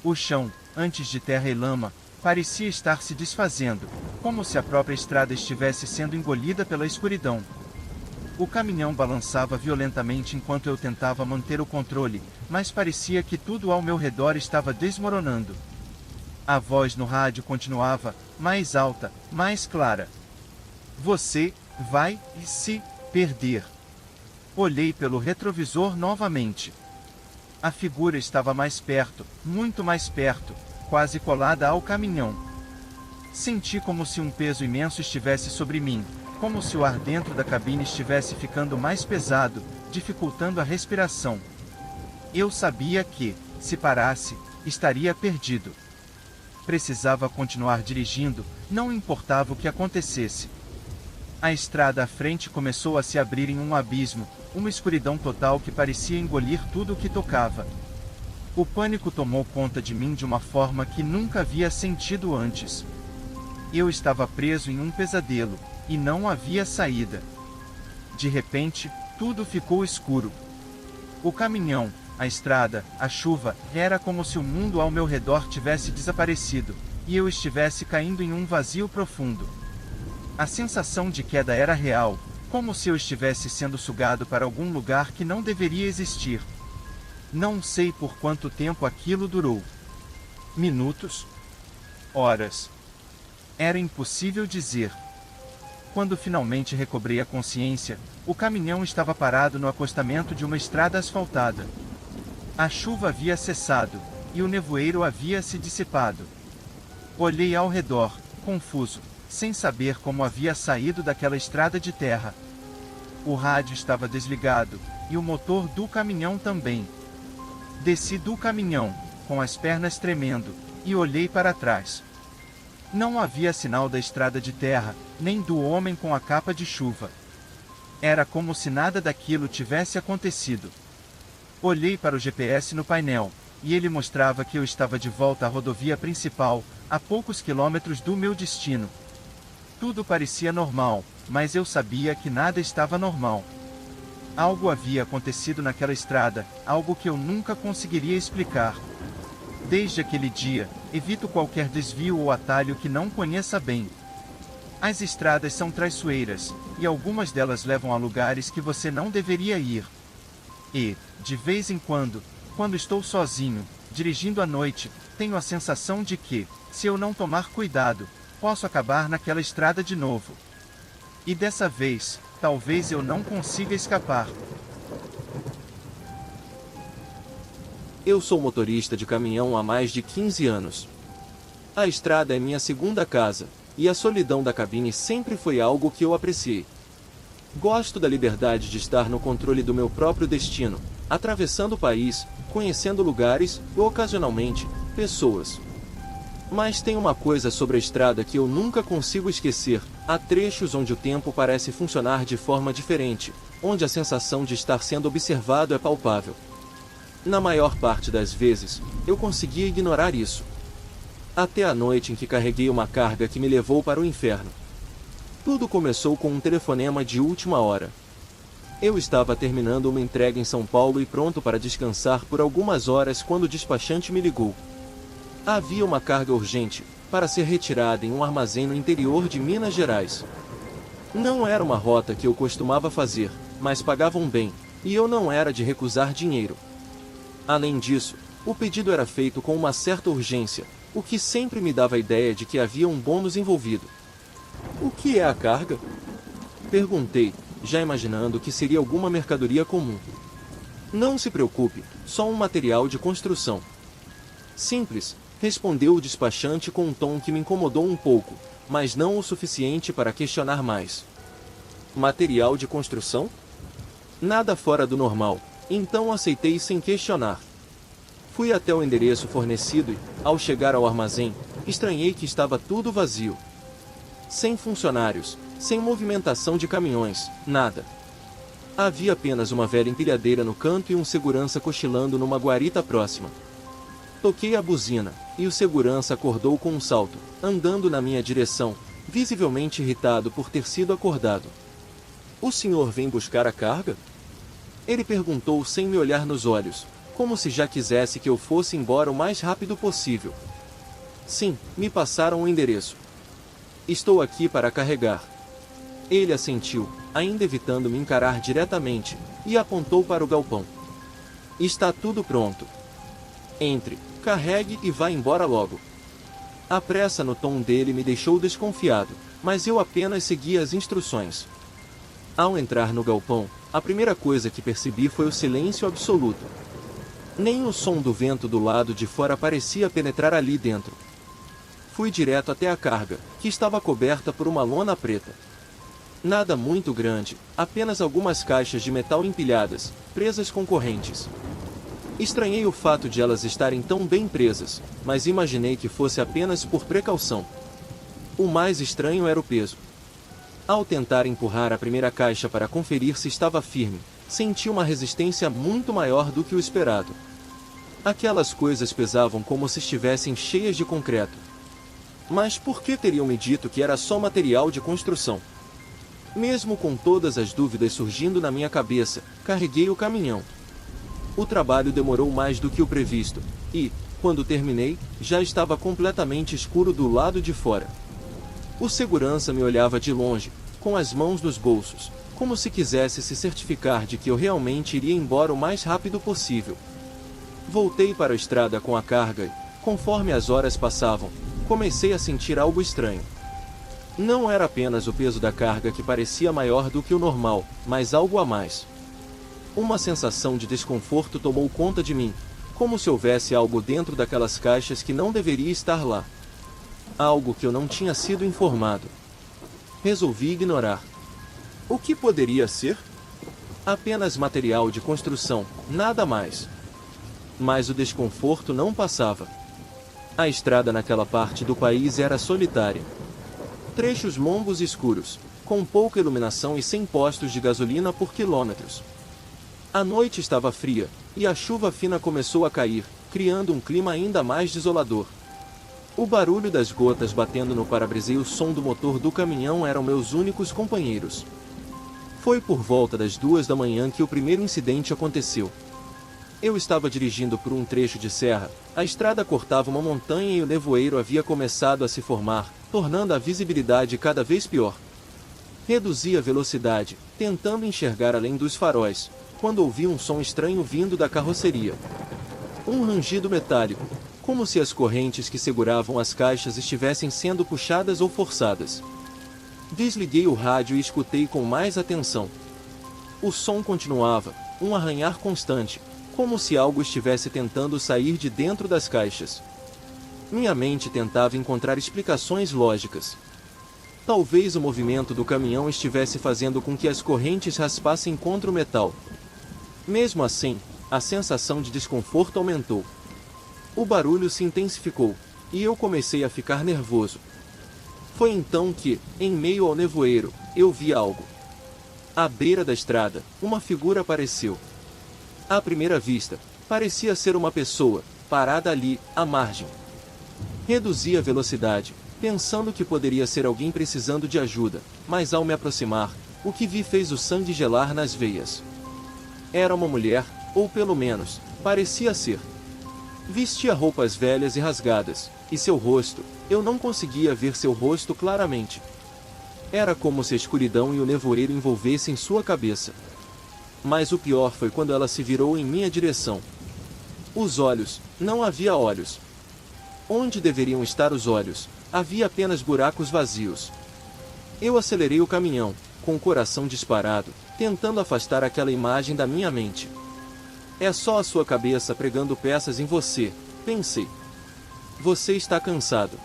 O chão, antes de terra e lama, parecia estar se desfazendo, como se a própria estrada estivesse sendo engolida pela escuridão. O caminhão balançava violentamente enquanto eu tentava manter o controle, mas parecia que tudo ao meu redor estava desmoronando. A voz no rádio continuava, mais alta, mais clara. Você vai se perder. Olhei pelo retrovisor novamente. A figura estava mais perto, muito mais perto, quase colada ao caminhão. Senti como se um peso imenso estivesse sobre mim, como se o ar dentro da cabine estivesse ficando mais pesado, dificultando a respiração. Eu sabia que, se parasse, estaria perdido. Precisava continuar dirigindo, não importava o que acontecesse. A estrada à frente começou a se abrir em um abismo, uma escuridão total que parecia engolir tudo o que tocava. O pânico tomou conta de mim de uma forma que nunca havia sentido antes. Eu estava preso em um pesadelo, e não havia saída. De repente, tudo ficou escuro. O caminhão, a estrada, a chuva, era como se o mundo ao meu redor tivesse desaparecido, e eu estivesse caindo em um vazio profundo. A sensação de queda era real, como se eu estivesse sendo sugado para algum lugar que não deveria existir. Não sei por quanto tempo aquilo durou. Minutos? Horas? Era impossível dizer. Quando finalmente recobrei a consciência, o caminhão estava parado no acostamento de uma estrada asfaltada. A chuva havia cessado, e o nevoeiro havia se dissipado. Olhei ao redor, confuso, sem saber como havia saído daquela estrada de terra. O rádio estava desligado, e o motor do caminhão também. Desci do caminhão, com as pernas tremendo, e olhei para trás. Não havia sinal da estrada de terra, nem do homem com a capa de chuva. Era como se nada daquilo tivesse acontecido. Olhei para o GPS no painel, e ele mostrava que eu estava de volta à rodovia principal, a poucos quilômetros do meu destino. Tudo parecia normal, mas eu sabia que nada estava normal. Algo havia acontecido naquela estrada, algo que eu nunca conseguiria explicar. Desde aquele dia, evito qualquer desvio ou atalho que não conheça bem. As estradas são traiçoeiras, e algumas delas levam a lugares que você não deveria ir. E, de vez em quando estou sozinho, dirigindo à noite, tenho a sensação de que, se eu não tomar cuidado, posso acabar naquela estrada de novo. E dessa vez, talvez eu não consiga escapar. Eu sou motorista de caminhão há mais de 15 anos. A estrada é minha segunda casa, e a solidão da cabine sempre foi algo que eu apreciei. Gosto da liberdade de estar no controle do meu próprio destino, atravessando o país, conhecendo lugares e, ocasionalmente, pessoas. Mas tem uma coisa sobre a estrada que eu nunca consigo esquecer: há trechos onde o tempo parece funcionar de forma diferente, onde a sensação de estar sendo observado é palpável. Na maior parte das vezes, eu conseguia ignorar isso. Até a noite em que carreguei uma carga que me levou para o inferno. Tudo começou com um telefonema de última hora. Eu estava terminando uma entrega em São Paulo e pronto para descansar por algumas horas quando o despachante me ligou. Havia uma carga urgente, para ser retirada em um armazém no interior de Minas Gerais. Não era uma rota que eu costumava fazer, mas pagavam bem, e eu não era de recusar dinheiro. Além disso, o pedido era feito com uma certa urgência, o que sempre me dava a ideia de que havia um bônus envolvido. O que é a carga? Perguntei, já imaginando que seria alguma mercadoria comum. Não se preocupe, só um material de construção. Simples, respondeu o despachante com um tom que me incomodou um pouco, mas não o suficiente para questionar mais. Material de construção? Nada fora do normal, então aceitei sem questionar. Fui até o endereço fornecido e, ao chegar ao armazém, estranhei que estava tudo vazio. Sem funcionários, sem movimentação de caminhões, nada. Havia apenas uma velha empilhadeira no canto e um segurança cochilando numa guarita próxima. Toquei a buzina, e o segurança acordou com um salto, andando na minha direção, visivelmente irritado por ter sido acordado. "O senhor vem buscar a carga?" Ele perguntou sem me olhar nos olhos, como se já quisesse que eu fosse embora o mais rápido possível. "Sim, me passaram o endereço. Estou aqui para carregar." Ele assentiu, ainda evitando me encarar diretamente, e apontou para o galpão. "Está tudo pronto. Entre, carregue e vá embora logo." A pressa no tom dele me deixou desconfiado, mas eu apenas segui as instruções. Ao entrar no galpão, a primeira coisa que percebi foi o silêncio absoluto. Nem o som do vento do lado de fora parecia penetrar ali dentro. Fui direto até a carga, que estava coberta por uma lona preta. Nada muito grande, apenas algumas caixas de metal empilhadas, presas com correntes. Estranhei o fato de elas estarem tão bem presas, mas imaginei que fosse apenas por precaução. O mais estranho era o peso. Ao tentar empurrar a primeira caixa para conferir se estava firme, senti uma resistência muito maior do que o esperado. Aquelas coisas pesavam como se estivessem cheias de concreto. Mas por que teriam me dito que era só material de construção? Mesmo com todas as dúvidas surgindo na minha cabeça, carreguei o caminhão. O trabalho demorou mais do que o previsto, e, quando terminei, já estava completamente escuro do lado de fora. O segurança me olhava de longe, com as mãos nos bolsos, como se quisesse se certificar de que eu realmente iria embora o mais rápido possível. Voltei para a estrada com a carga e, conforme as horas passavam, comecei a sentir algo estranho. Não era apenas o peso da carga que parecia maior do que o normal, mas algo a mais. Uma sensação de desconforto tomou conta de mim, como se houvesse algo dentro daquelas caixas que não deveria estar lá. Algo que eu não tinha sido informado. Resolvi ignorar. O que poderia ser? Apenas material de construção, nada mais. Mas o desconforto não passava. A estrada naquela parte do país era solitária. Trechos longos e escuros, com pouca iluminação e sem postos de gasolina por quilômetros. A noite estava fria, e a chuva fina começou a cair, criando um clima ainda mais desolador. O barulho das gotas batendo no para-brisa e o som do motor do caminhão eram meus únicos companheiros. Foi por volta das 2 da manhã que o primeiro incidente aconteceu. Eu estava dirigindo por um trecho de serra, a estrada cortava uma montanha e o nevoeiro havia começado a se formar, tornando a visibilidade cada vez pior. Reduzi a velocidade, tentando enxergar além dos faróis, quando ouvi um som estranho vindo da carroceria. Um rangido metálico, como se as correntes que seguravam as caixas estivessem sendo puxadas ou forçadas. Desliguei o rádio e escutei com mais atenção. O som continuava, um arranhar constante, como se algo estivesse tentando sair de dentro das caixas. Minha mente tentava encontrar explicações lógicas. Talvez o movimento do caminhão estivesse fazendo com que as correntes raspassem contra o metal. Mesmo assim, a sensação de desconforto aumentou. O barulho se intensificou, e eu comecei a ficar nervoso. Foi então que, em meio ao nevoeiro, eu vi algo. À beira da estrada, uma figura apareceu. À primeira vista, parecia ser uma pessoa, parada ali, à margem. Reduzi a velocidade, pensando que poderia ser alguém precisando de ajuda, mas ao me aproximar, o que vi fez o sangue gelar nas veias. Era uma mulher, ou pelo menos, parecia ser. Vestia roupas velhas e rasgadas, e seu rosto, eu não conseguia ver seu rosto claramente. Era como se a escuridão e o nevoeiro envolvessem sua cabeça. Mas o pior foi quando ela se virou em minha direção. Os olhos, não havia olhos. Onde deveriam estar os olhos, havia apenas buracos vazios. Eu acelerei o caminhão, com o coração disparado, tentando afastar aquela imagem da minha mente. É só a sua cabeça pregando peças em você, pensei. Você está cansado.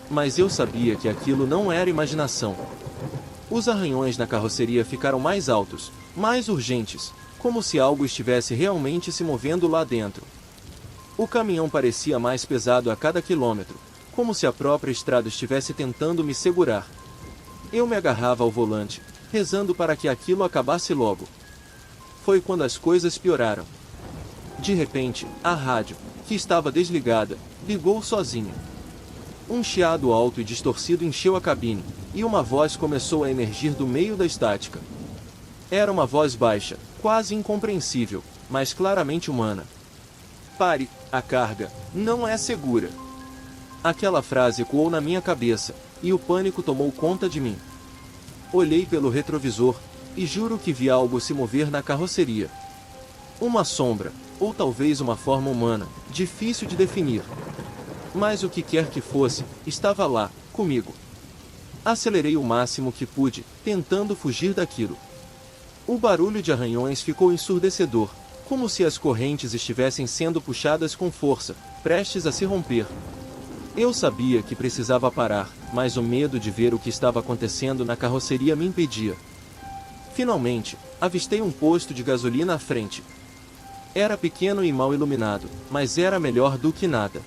Mas eu sabia que aquilo não era imaginação. Os arranhões na carroceria ficaram mais altos, mais urgentes, como se algo estivesse realmente se movendo lá dentro. O caminhão parecia mais pesado a cada quilômetro, como se a própria estrada estivesse tentando me segurar. Eu me agarrava ao volante, rezando para que aquilo acabasse logo. Foi quando as coisas pioraram. De repente, a rádio, que estava desligada, ligou sozinha. Um chiado alto e distorcido encheu a cabine, e uma voz começou a emergir do meio da estática. Era uma voz baixa, quase incompreensível, mas claramente humana. Pare, a carga não é segura. Aquela frase ecoou na minha cabeça, e o pânico tomou conta de mim. Olhei pelo retrovisor, e juro que vi algo se mover na carroceria. Uma sombra, ou talvez uma forma humana, difícil de definir. Mas o que quer que fosse, estava lá, comigo. Acelerei o máximo que pude, tentando fugir daquilo. O barulho de arranhões ficou ensurdecedor, como se as correntes estivessem sendo puxadas com força, prestes a se romper. Eu sabia que precisava parar, mas o medo de ver o que estava acontecendo na carroceria me impedia. Finalmente, avistei um posto de gasolina à frente. Era pequeno e mal iluminado, mas era melhor do que nada.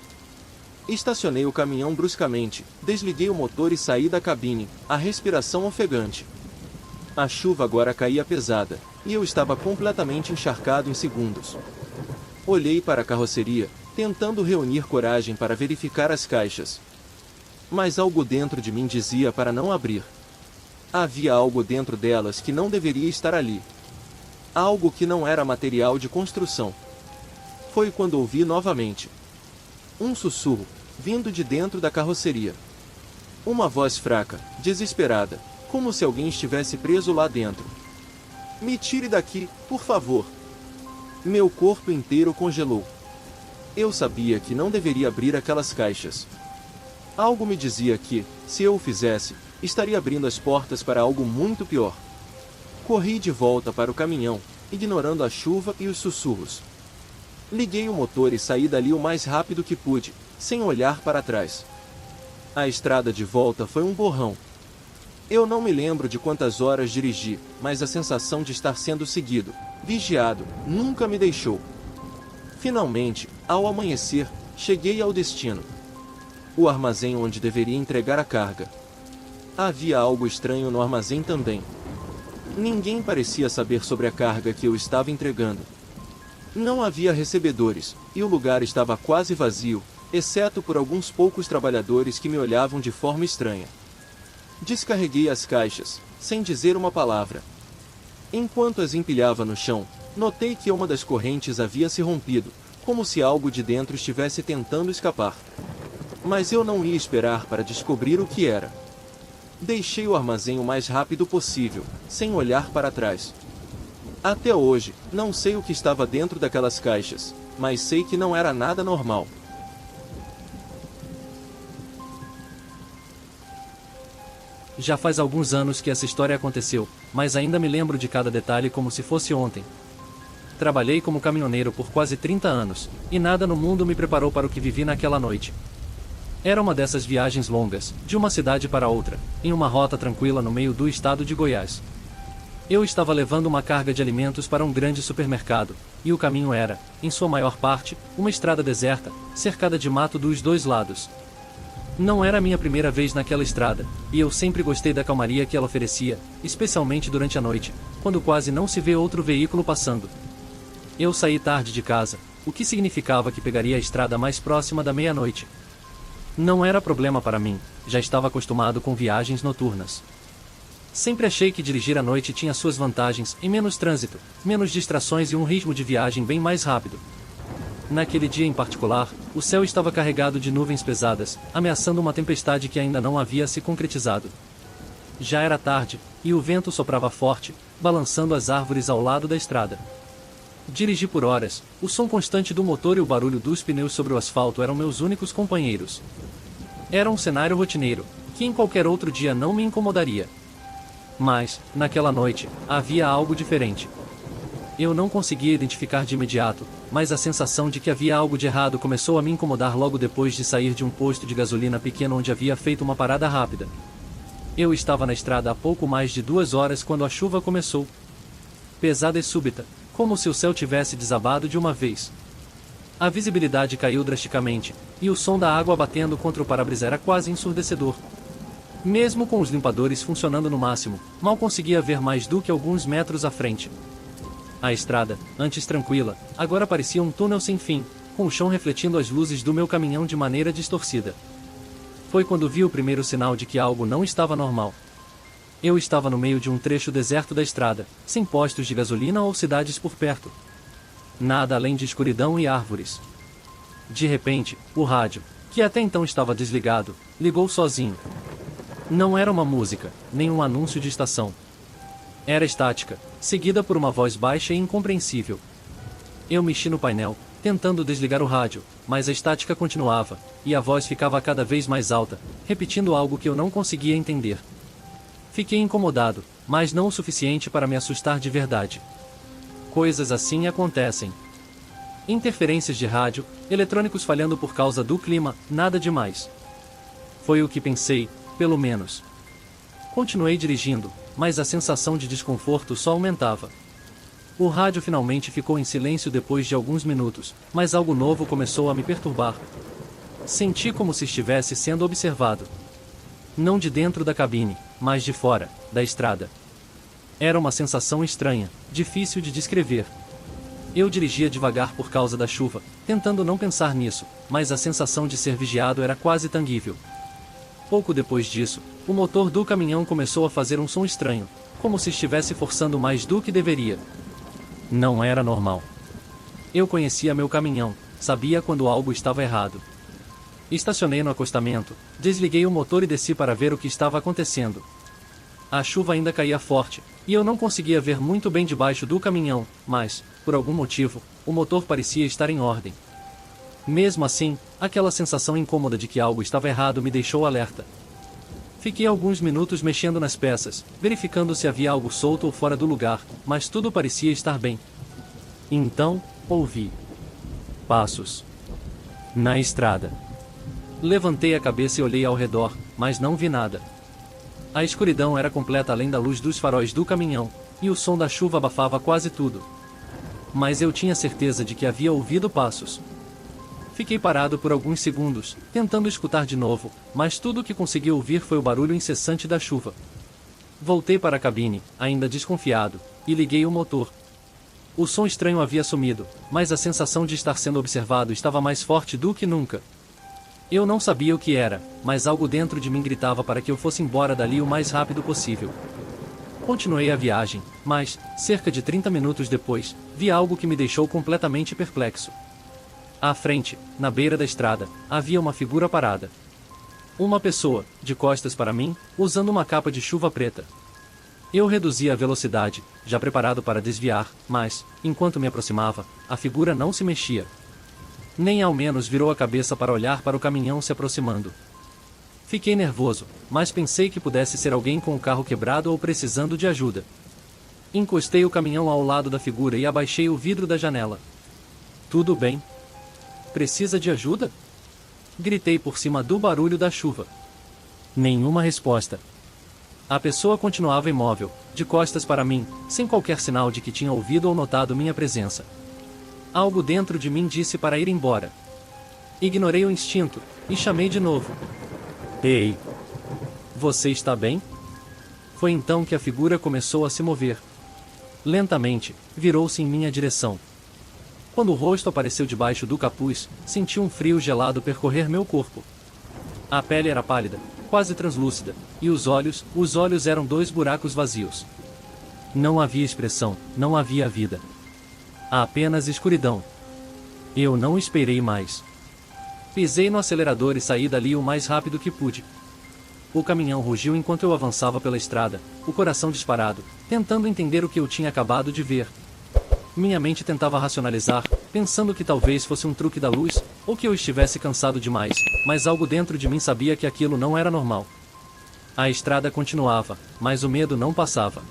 Estacionei o caminhão bruscamente, desliguei o motor e saí da cabine, a respiração ofegante. A chuva agora caía pesada, e eu estava completamente encharcado em segundos. Olhei para a carroceria, tentando reunir coragem para verificar as caixas. Mas algo dentro de mim dizia para não abrir. Havia algo dentro delas que não deveria estar ali. Algo que não era material de construção. Foi quando ouvi novamente um sussurro, vindo de dentro da carroceria. Uma voz fraca, desesperada, como se alguém estivesse preso lá dentro. Me tire daqui, por favor. Meu corpo inteiro congelou. Eu sabia que não deveria abrir aquelas caixas. Algo me dizia que, se eu o fizesse, estaria abrindo as portas para algo muito pior. Corri de volta para o caminhão, ignorando a chuva e os sussurros. Liguei o motor e saí dali o mais rápido que pude, sem olhar para trás. A estrada de volta foi um borrão. Eu não me lembro de quantas horas dirigi, mas a sensação de estar sendo seguido, vigiado, nunca me deixou. Finalmente, ao amanhecer, cheguei ao destino. O armazém onde deveria entregar a carga. Havia algo estranho no armazém também. Ninguém parecia saber sobre a carga que eu estava entregando. Não havia recebedores, e o lugar estava quase vazio, exceto por alguns poucos trabalhadores que me olhavam de forma estranha. Descarreguei as caixas, sem dizer uma palavra. Enquanto as empilhava no chão, notei que uma das correntes havia se rompido, como se algo de dentro estivesse tentando escapar. Mas eu não ia esperar para descobrir o que era. Deixei o armazém o mais rápido possível, sem olhar para trás. Até hoje, não sei o que estava dentro daquelas caixas, mas sei que não era nada normal. Já faz alguns anos que essa história aconteceu, mas ainda me lembro de cada detalhe como se fosse ontem. Trabalhei como caminhoneiro por quase 30 anos, e nada no mundo me preparou para o que vivi naquela noite. Era uma dessas viagens longas, de uma cidade para outra, em uma rota tranquila no meio do estado de Goiás. Eu estava levando uma carga de alimentos para um grande supermercado, e o caminho era, em sua maior parte, uma estrada deserta, cercada de mato dos dois lados. Não era a minha primeira vez naquela estrada, e eu sempre gostei da calmaria que ela oferecia, especialmente durante a noite, quando quase não se vê outro veículo passando. Eu saí tarde de casa, o que significava que pegaria a estrada mais próxima da meia-noite. Não era problema para mim, já estava acostumado com viagens noturnas. Sempre achei que dirigir à noite tinha suas vantagens em menos trânsito, menos distrações e um ritmo de viagem bem mais rápido. Naquele dia em particular, o céu estava carregado de nuvens pesadas, ameaçando uma tempestade que ainda não havia se concretizado. Já era tarde, e o vento soprava forte, balançando as árvores ao lado da estrada. Dirigi por horas, o som constante do motor e o barulho dos pneus sobre o asfalto eram meus únicos companheiros. Era um cenário rotineiro, que em qualquer outro dia não me incomodaria. Mas, naquela noite, havia algo diferente. Eu não conseguia identificar de imediato, mas a sensação de que havia algo de errado começou a me incomodar logo depois de sair de um posto de gasolina pequeno onde havia feito uma parada rápida. Eu estava na estrada há pouco mais de 2 horas quando a chuva começou. Pesada e súbita, como se o céu tivesse desabado de uma vez. A visibilidade caiu drasticamente, e o som da água batendo contra o para-brisa era quase ensurdecedor. Mesmo com os limpadores funcionando no máximo, mal conseguia ver mais do que alguns metros à frente. A estrada, antes tranquila, agora parecia um túnel sem fim, com o chão refletindo as luzes do meu caminhão de maneira distorcida. Foi quando vi o primeiro sinal de que algo não estava normal. Eu estava no meio de um trecho deserto da estrada, sem postos de gasolina ou cidades por perto. Nada além de escuridão e árvores. De repente, o rádio, que até então estava desligado, ligou sozinho. Não era uma música, nem um anúncio de estação. Era estática, seguida por uma voz baixa e incompreensível. Eu mexi no painel, tentando desligar o rádio, mas a estática continuava, e a voz ficava cada vez mais alta, repetindo algo que eu não conseguia entender. Fiquei incomodado, mas não o suficiente para me assustar de verdade. Coisas assim acontecem. Interferências de rádio, eletrônicos falhando por causa do clima, nada demais. Foi o que pensei, pelo menos. Continuei dirigindo, mas a sensação de desconforto só aumentava. O rádio finalmente ficou em silêncio depois de alguns minutos, mas algo novo começou a me perturbar. Senti como se estivesse sendo observado. Não de dentro da cabine, mas de fora, da estrada. Era uma sensação estranha, difícil de descrever. Eu dirigia devagar por causa da chuva, tentando não pensar nisso, mas a sensação de ser vigiado era quase tangível. Pouco depois disso, o motor do caminhão começou a fazer um som estranho, como se estivesse forçando mais do que deveria. Não era normal. Eu conhecia meu caminhão, sabia quando algo estava errado. Estacionei no acostamento, desliguei o motor e desci para ver o que estava acontecendo. A chuva ainda caía forte, e eu não conseguia ver muito bem debaixo do caminhão, mas, por algum motivo, o motor parecia estar em ordem. Mesmo assim, aquela sensação incômoda de que algo estava errado me deixou alerta. Fiquei alguns minutos mexendo nas peças, verificando se havia algo solto ou fora do lugar, mas tudo parecia estar bem. Então, ouvi passos na estrada. Levantei a cabeça e olhei ao redor, mas não vi nada. A escuridão era completa além da luz dos faróis do caminhão, e o som da chuva abafava quase tudo. Mas eu tinha certeza de que havia ouvido passos. Fiquei parado por alguns segundos, tentando escutar de novo, mas tudo o que consegui ouvir foi o barulho incessante da chuva. Voltei para a cabine, ainda desconfiado, e liguei o motor. O som estranho havia sumido, mas a sensação de estar sendo observado estava mais forte do que nunca. Eu não sabia o que era, mas algo dentro de mim gritava para que eu fosse embora dali o mais rápido possível. Continuei a viagem, mas, cerca de 30 minutos depois, vi algo que me deixou completamente perplexo. À frente, na beira da estrada, havia uma figura parada. Uma pessoa, de costas para mim, usando uma capa de chuva preta. Eu reduzi a velocidade, já preparado para desviar, mas, enquanto me aproximava, a figura não se mexia. Nem ao menos virou a cabeça para olhar para o caminhão se aproximando. Fiquei nervoso, mas pensei que pudesse ser alguém com o carro quebrado ou precisando de ajuda. Encostei o caminhão ao lado da figura e abaixei o vidro da janela. Tudo bem? Precisa de ajuda? Gritei por cima do barulho da chuva. Nenhuma resposta. A pessoa continuava imóvel, de costas para mim, sem qualquer sinal de que tinha ouvido ou notado minha presença. Algo dentro de mim disse para ir embora. Ignorei o instinto, e chamei de novo. Ei! Você está bem? Foi então que a figura começou a se mover. Lentamente, virou-se em minha direção. Quando o rosto apareceu debaixo do capuz, senti um frio gelado percorrer meu corpo. A pele era pálida, quase translúcida, e os olhos eram dois buracos vazios. Não havia expressão, não havia vida. Apenas escuridão. Eu não esperei mais. Pisei no acelerador e saí dali o mais rápido que pude. O caminhão rugiu enquanto eu avançava pela estrada, o coração disparado, tentando entender o que eu tinha acabado de ver. Minha mente tentava racionalizar, pensando que talvez fosse um truque da luz, ou que eu estivesse cansado demais, mas algo dentro de mim sabia que aquilo não era normal. A estrada continuava, mas o medo não passava.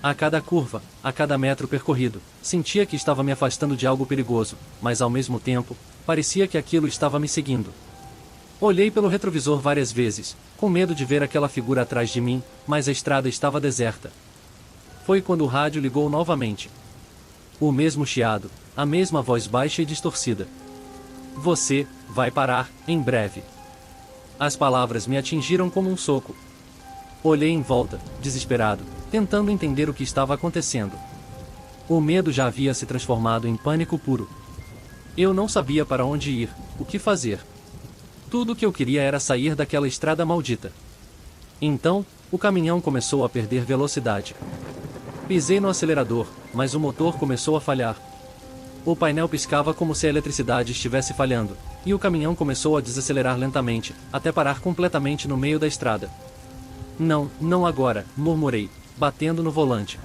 A cada curva, a cada metro percorrido, sentia que estava me afastando de algo perigoso, mas ao mesmo tempo, parecia que aquilo estava me seguindo. Olhei pelo retrovisor várias vezes, com medo de ver aquela figura atrás de mim, mas a estrada estava deserta. Foi quando o rádio ligou novamente. O mesmo chiado, a mesma voz baixa e distorcida. Você vai parar, em breve. As palavras me atingiram como um soco. Olhei em volta, desesperado, tentando entender o que estava acontecendo. O medo já havia se transformado em pânico puro. Eu não sabia para onde ir, o que fazer. Tudo o que eu queria era sair daquela estrada maldita. Então, o caminhão começou a perder velocidade. Pisei no acelerador, mas o motor começou a falhar. O painel piscava como se a eletricidade estivesse falhando, e o caminhão começou a desacelerar lentamente, até parar completamente no meio da estrada. Não, não agora, murmurei, batendo no volante.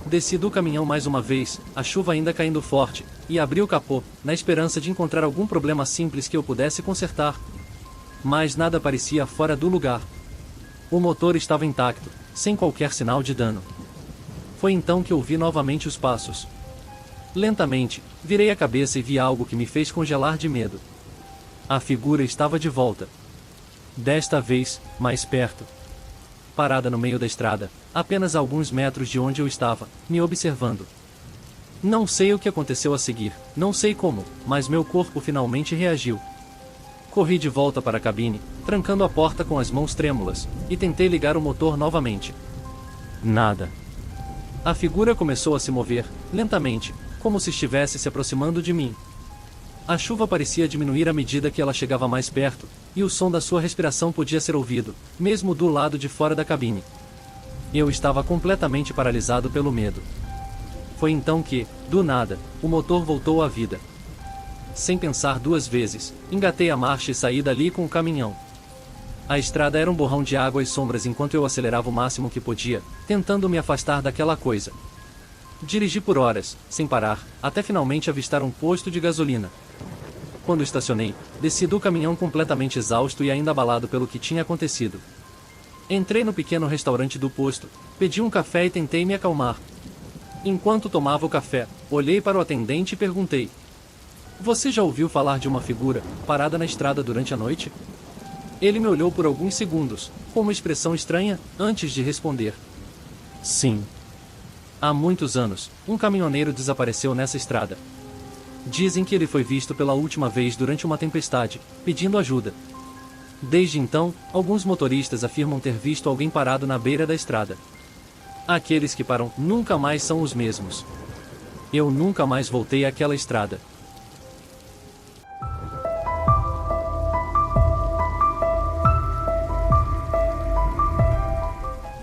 Desci do caminhão mais uma vez, a chuva ainda caindo forte, e abri o capô, na esperança de encontrar algum problema simples que eu pudesse consertar. Mas nada parecia fora do lugar. O motor estava intacto, sem qualquer sinal de dano. Foi então que ouvi novamente os passos. Lentamente, virei a cabeça e vi algo que me fez congelar de medo. A figura estava de volta. Desta vez, mais perto. Parada no meio da estrada, apenas a alguns metros de onde eu estava, me observando. Não sei o que aconteceu a seguir, não sei como, mas meu corpo finalmente reagiu. Corri de volta para a cabine, trancando a porta com as mãos trêmulas, e tentei ligar o motor novamente. Nada. A figura começou a se mover, lentamente, como se estivesse se aproximando de mim. A chuva parecia diminuir à medida que ela chegava mais perto, e o som da sua respiração podia ser ouvido, mesmo do lado de fora da cabine. Eu estava completamente paralisado pelo medo. Foi então que, do nada, o motor voltou à vida. Sem pensar duas vezes, engatei a marcha e saí dali com o caminhão. A estrada era um borrão de água e sombras enquanto eu acelerava o máximo que podia, tentando me afastar daquela coisa. Dirigi por horas, sem parar, até finalmente avistar um posto de gasolina. Quando estacionei, desci do caminhão completamente exausto e ainda abalado pelo que tinha acontecido. Entrei no pequeno restaurante do posto, pedi um café e tentei me acalmar. Enquanto tomava o café, olhei para o atendente e perguntei: "Você já ouviu falar de uma figura, parada na estrada durante a noite?" Ele me olhou por alguns segundos, com uma expressão estranha, antes de responder: "Sim. Há muitos anos, um caminhoneiro desapareceu nessa estrada. Dizem que ele foi visto pela última vez durante uma tempestade, pedindo ajuda. Desde então, alguns motoristas afirmam ter visto alguém parado na beira da estrada. Aqueles que param nunca mais são os mesmos. Eu nunca mais voltei àquela estrada."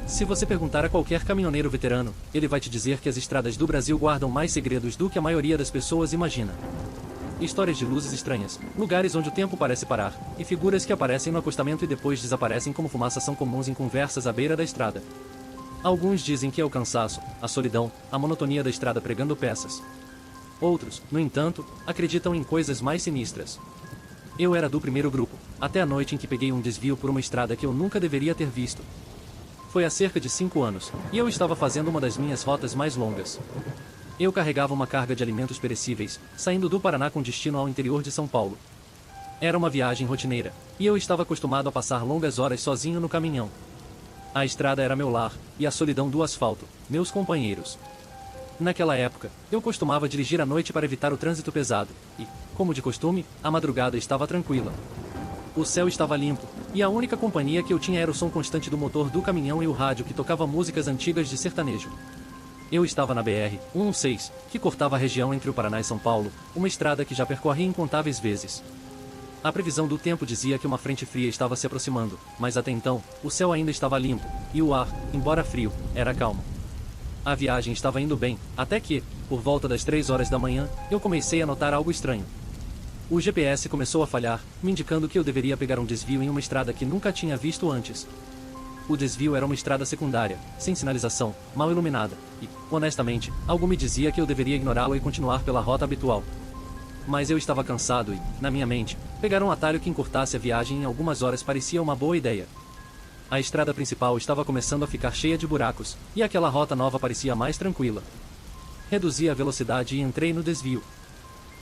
Se você perguntar a qualquer caminhoneiro veterano, ele vai te dizer que as estradas do Brasil guardam mais segredos do que a maioria das pessoas imagina. Histórias de luzes estranhas, lugares onde o tempo parece parar, e figuras que aparecem no acostamento e depois desaparecem como fumaça são comuns em conversas à beira da estrada. Alguns dizem que é o cansaço, a solidão, a monotonia da estrada pregando peças. Outros, no entanto, acreditam em coisas mais sinistras. Eu era do primeiro grupo, até a noite em que peguei um desvio por uma estrada que eu nunca deveria ter visto. Foi há cerca de 5 anos, e eu estava fazendo uma das minhas rotas mais longas. Eu carregava uma carga de alimentos perecíveis, saindo do Paraná com destino ao interior de São Paulo. Era uma viagem rotineira, e eu estava acostumado a passar longas horas sozinho no caminhão. A estrada era meu lar, e a solidão do asfalto, meus companheiros. Naquela época, eu costumava dirigir à noite para evitar o trânsito pesado, e, como de costume, a madrugada estava tranquila. O céu estava limpo, e a única companhia que eu tinha era o som constante do motor do caminhão e o rádio que tocava músicas antigas de sertanejo. Eu estava na BR-116, que cortava a região entre o Paraná e São Paulo, uma estrada que já percorri incontáveis vezes. A previsão do tempo dizia que uma frente fria estava se aproximando, mas até então, o céu ainda estava limpo, e o ar, embora frio, era calmo. A viagem estava indo bem, até que, por volta das 3 horas da manhã, eu comecei a notar algo estranho. O GPS começou a falhar, me indicando que eu deveria pegar um desvio em uma estrada que nunca tinha visto antes. O desvio era uma estrada secundária, sem sinalização, mal iluminada, e, honestamente, algo me dizia que eu deveria ignorá-lo e continuar pela rota habitual. Mas eu estava cansado e, na minha mente, pegar um atalho que encurtasse a viagem em algumas horas parecia uma boa ideia. A estrada principal estava começando a ficar cheia de buracos, e aquela rota nova parecia mais tranquila. Reduzi a velocidade e entrei no desvio.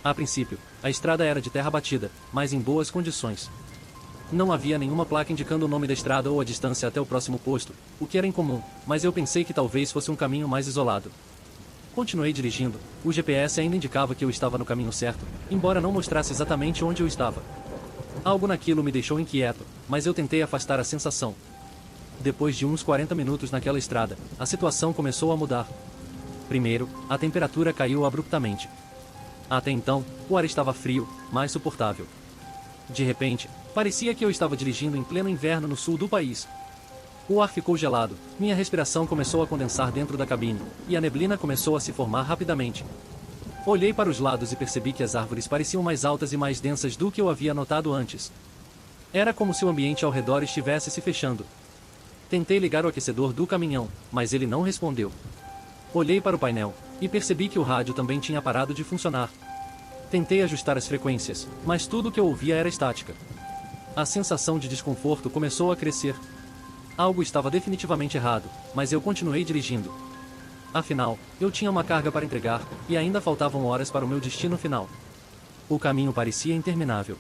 A princípio, a estrada era de terra batida, mas em boas condições. Não havia nenhuma placa indicando o nome da estrada ou a distância até o próximo posto, o que era incomum, mas eu pensei que talvez fosse um caminho mais isolado. Continuei dirigindo, o GPS ainda indicava que eu estava no caminho certo, embora não mostrasse exatamente onde eu estava. Algo naquilo me deixou inquieto, mas eu tentei afastar a sensação. Depois de uns 40 minutos naquela estrada, a situação começou a mudar. Primeiro, a temperatura caiu abruptamente. Até então, o ar estava frio, mais suportável. De repente, parecia que eu estava dirigindo em pleno inverno no sul do país. O ar ficou gelado, minha respiração começou a condensar dentro da cabine, e a neblina começou a se formar rapidamente. Olhei para os lados e percebi que as árvores pareciam mais altas e mais densas do que eu havia notado antes. Era como se o ambiente ao redor estivesse se fechando. Tentei ligar o aquecedor do caminhão, mas ele não respondeu. Olhei para o painel, e percebi que o rádio também tinha parado de funcionar. Tentei ajustar as frequências, mas tudo o que eu ouvia era estática. A sensação de desconforto começou a crescer. Algo estava definitivamente errado, mas eu continuei dirigindo. Afinal, eu tinha uma carga para entregar, e ainda faltavam horas para o meu destino final. O caminho parecia interminável.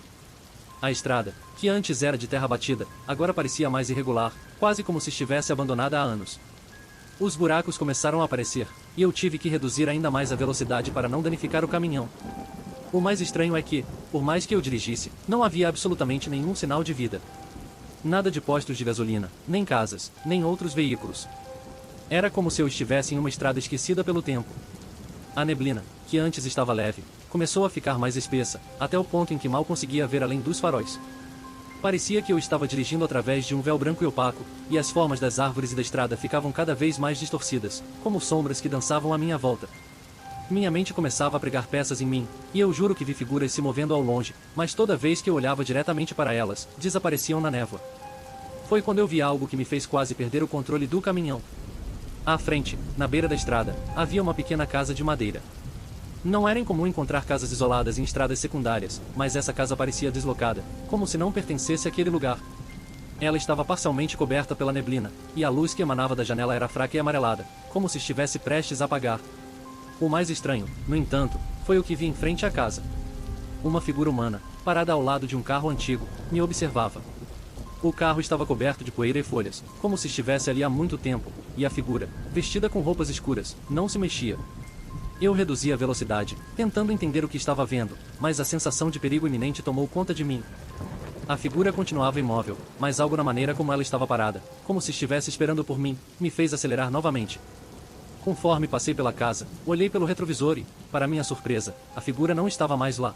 A estrada, que antes era de terra batida, agora parecia mais irregular, quase como se estivesse abandonada há anos. Os buracos começaram a aparecer, e eu tive que reduzir ainda mais a velocidade para não danificar o caminhão. O mais estranho é que, por mais que eu dirigisse, não havia absolutamente nenhum sinal de vida. Nada de postos de gasolina, nem casas, nem outros veículos. Era como se eu estivesse em uma estrada esquecida pelo tempo. A neblina, que antes estava leve, começou a ficar mais espessa, até o ponto em que mal conseguia ver além dos faróis. Parecia que eu estava dirigindo através de um véu branco e opaco, e as formas das árvores e da estrada ficavam cada vez mais distorcidas, como sombras que dançavam à minha volta. Minha mente começava a pregar peças em mim, e eu juro que vi figuras se movendo ao longe, mas toda vez que eu olhava diretamente para elas, desapareciam na névoa. Foi quando eu vi algo que me fez quase perder o controle do caminhão. À frente, na beira da estrada, havia uma pequena casa de madeira. Não era incomum encontrar casas isoladas em estradas secundárias, mas essa casa parecia deslocada, como se não pertencesse àquele lugar. Ela estava parcialmente coberta pela neblina, e a luz que emanava da janela era fraca e amarelada, como se estivesse prestes a apagar. O mais estranho, no entanto, foi o que vi em frente à casa. Uma figura humana, parada ao lado de um carro antigo, me observava. O carro estava coberto de poeira e folhas, como se estivesse ali há muito tempo, e a figura, vestida com roupas escuras, não se mexia. Eu reduzi a velocidade, tentando entender o que estava vendo, mas a sensação de perigo iminente tomou conta de mim. A figura continuava imóvel, mas algo na maneira como ela estava parada, como se estivesse esperando por mim, me fez acelerar novamente. Conforme passei pela casa, olhei pelo retrovisor e, para minha surpresa, a figura não estava mais lá.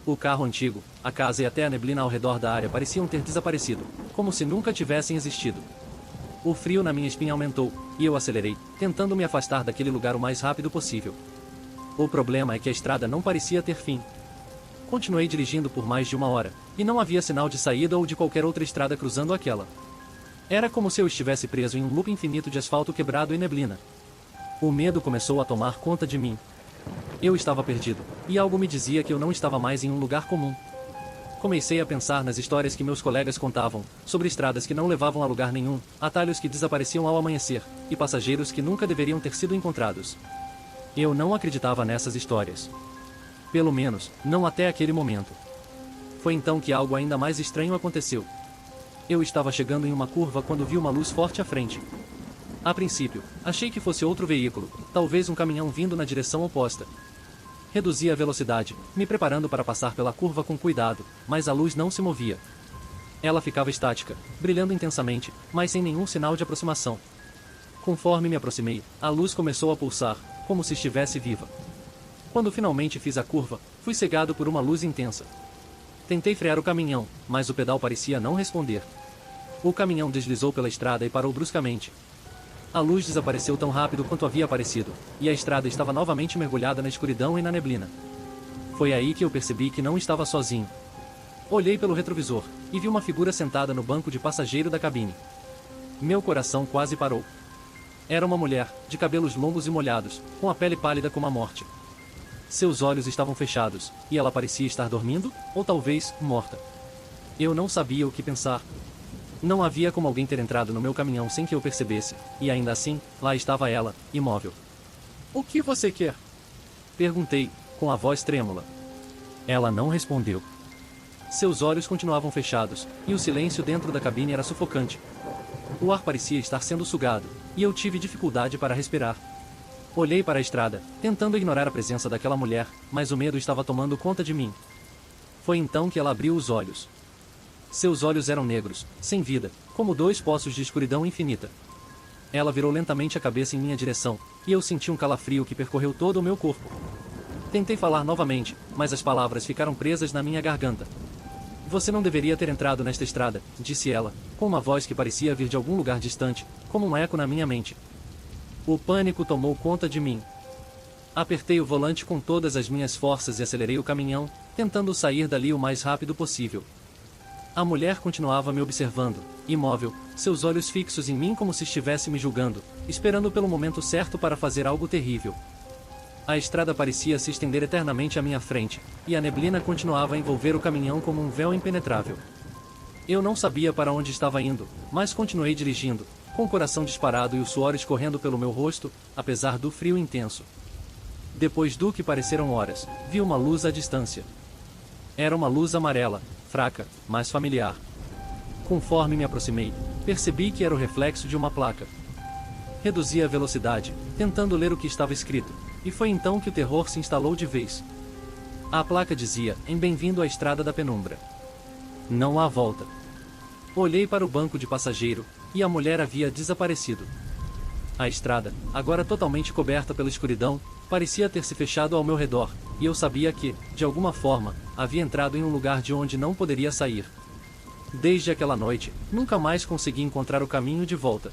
O carro antigo, a casa e até a neblina ao redor da área pareciam ter desaparecido, como se nunca tivessem existido. O frio na minha espinha aumentou, e eu acelerei, tentando me afastar daquele lugar o mais rápido possível. O problema é que a estrada não parecia ter fim. Continuei dirigindo por mais de 1 hora, e não havia sinal de saída ou de qualquer outra estrada cruzando aquela. Era como se eu estivesse preso em um loop infinito de asfalto quebrado e neblina. O medo começou a tomar conta de mim. Eu estava perdido, e algo me dizia que eu não estava mais em um lugar comum. Comecei a pensar nas histórias que meus colegas contavam, sobre estradas que não levavam a lugar nenhum, atalhos que desapareciam ao amanhecer, e passageiros que nunca deveriam ter sido encontrados. Eu não acreditava nessas histórias. Pelo menos, não até aquele momento. Foi então que algo ainda mais estranho aconteceu. Eu estava chegando em uma curva quando vi uma luz forte à frente. A princípio, achei que fosse outro veículo, talvez um caminhão vindo na direção oposta. Reduzi a velocidade, me preparando para passar pela curva com cuidado, mas a luz não se movia. Ela ficava estática, brilhando intensamente, mas sem nenhum sinal de aproximação. Conforme me aproximei, a luz começou a pulsar, como se estivesse viva. Quando finalmente fiz a curva, fui cegado por uma luz intensa. Tentei frear o caminhão, mas o pedal parecia não responder. O caminhão deslizou pela estrada e parou bruscamente. A luz desapareceu tão rápido quanto havia aparecido, e a estrada estava novamente mergulhada na escuridão e na neblina. Foi aí que eu percebi que não estava sozinho. Olhei pelo retrovisor, e vi uma figura sentada no banco de passageiro da cabine. Meu coração quase parou. Era uma mulher, de cabelos longos e molhados, com a pele pálida como a morte. Seus olhos estavam fechados, e ela parecia estar dormindo, ou talvez, morta. Eu não sabia o que pensar. Não havia como alguém ter entrado no meu caminhão sem que eu percebesse, e ainda assim, lá estava ela, imóvel. "O que você quer?" perguntei, com a voz trêmula. Ela não respondeu. Seus olhos continuavam fechados, e o silêncio dentro da cabine era sufocante. O ar parecia estar sendo sugado, e eu tive dificuldade para respirar. Olhei para a estrada, tentando ignorar a presença daquela mulher, mas o medo estava tomando conta de mim. Foi então que ela abriu os olhos. Seus olhos eram negros, sem vida, como dois poços de escuridão infinita. Ela virou lentamente a cabeça em minha direção, e eu senti um calafrio que percorreu todo o meu corpo. Tentei falar novamente, mas as palavras ficaram presas na minha garganta. "Você não deveria ter entrado nesta estrada", disse ela, com uma voz que parecia vir de algum lugar distante, como um eco na minha mente. O pânico tomou conta de mim. Apertei o volante com todas as minhas forças e acelerei o caminhão, tentando sair dali o mais rápido possível. A mulher continuava me observando, imóvel, seus olhos fixos em mim como se estivesse me julgando, esperando pelo momento certo para fazer algo terrível. A estrada parecia se estender eternamente à minha frente, e a neblina continuava a envolver o caminhão como um véu impenetrável. Eu não sabia para onde estava indo, mas continuei dirigindo, com o coração disparado e o suor escorrendo pelo meu rosto, apesar do frio intenso. Depois do que pareceram horas, vi uma luz à distância. Era uma luz amarela, fraca, mas familiar. Conforme me aproximei, percebi que era o reflexo de uma placa. Reduzi a velocidade, tentando ler o que estava escrito, e foi então que o terror se instalou de vez. A placa dizia: "Em bem-vindo à Estrada da Penumbra. Não há volta." Olhei para o banco de passageiro, e a mulher havia desaparecido. A estrada, agora totalmente coberta pela escuridão, parecia ter se fechado ao meu redor, e eu sabia que, de alguma forma, havia entrado em um lugar de onde não poderia sair. Desde aquela noite, nunca mais consegui encontrar o caminho de volta.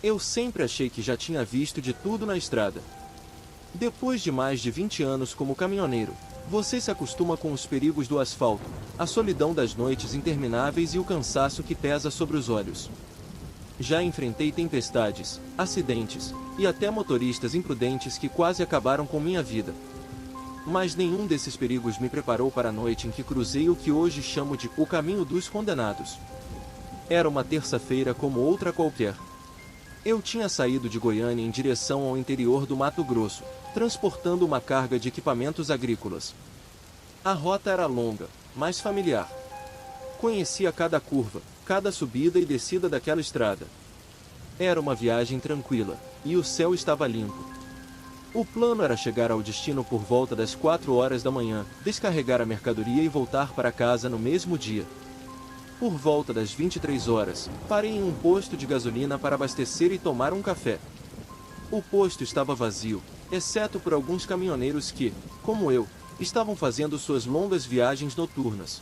Eu sempre achei que já tinha visto de tudo na estrada. Depois de mais de 20 anos como caminhoneiro, você se acostuma com os perigos do asfalto, a solidão das noites intermináveis e o cansaço que pesa sobre os olhos. Já enfrentei tempestades, acidentes, e até motoristas imprudentes que quase acabaram com minha vida. Mas nenhum desses perigos me preparou para a noite em que cruzei o que hoje chamo de o caminho dos condenados. Era uma terça-feira como outra qualquer. Eu tinha saído de Goiânia em direção ao interior do Mato Grosso, transportando uma carga de equipamentos agrícolas. A rota era longa, mas familiar. Conhecia cada curva, cada subida e descida daquela estrada. Era uma viagem tranquila, e o céu estava limpo. O plano era chegar ao destino por volta das 4 horas da manhã, descarregar a mercadoria e voltar para casa no mesmo dia. Por volta das 23 horas, parei em um posto de gasolina para abastecer e tomar um café. O posto estava vazio, exceto por alguns caminhoneiros que, como eu, estavam fazendo suas longas viagens noturnas.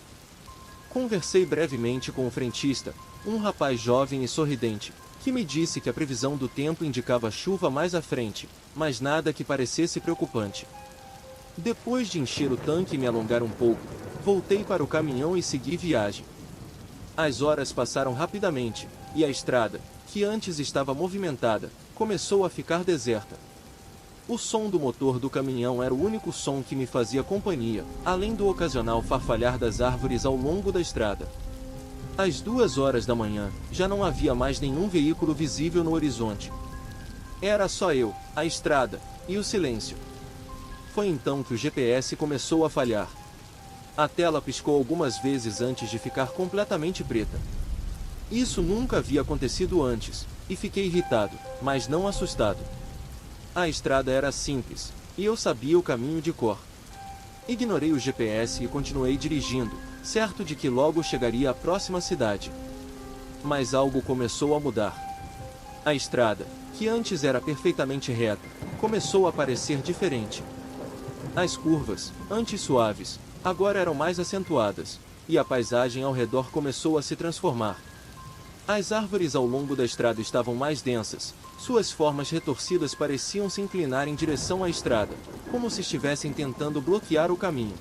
Conversei brevemente com o frentista, um rapaz jovem e sorridente, que me disse que a previsão do tempo indicava chuva mais à frente, mas nada que parecesse preocupante. Depois de encher o tanque e me alongar um pouco, voltei para o caminhão e segui viagem. As horas passaram rapidamente, e a estrada, que antes estava movimentada, começou a ficar deserta. O som do motor do caminhão era o único som que me fazia companhia, além do ocasional farfalhar das árvores ao longo da estrada. Às 2 horas da manhã, já não havia mais nenhum veículo visível no horizonte. Era só eu, a estrada, e o silêncio. Foi então que o GPS começou a falhar. A tela piscou algumas vezes antes de ficar completamente preta. Isso nunca havia acontecido antes, e fiquei irritado, mas não assustado. A estrada era simples, e eu sabia o caminho de cor. Ignorei o GPS e continuei dirigindo, certo de que logo chegaria à próxima cidade. Mas algo começou a mudar. A estrada, que antes era perfeitamente reta, começou a parecer diferente. As curvas, antes suaves, agora eram mais acentuadas, e a paisagem ao redor começou a se transformar. As árvores ao longo da estrada estavam mais densas, suas formas retorcidas pareciam se inclinar em direção à estrada, como se estivessem tentando bloquear o caminho.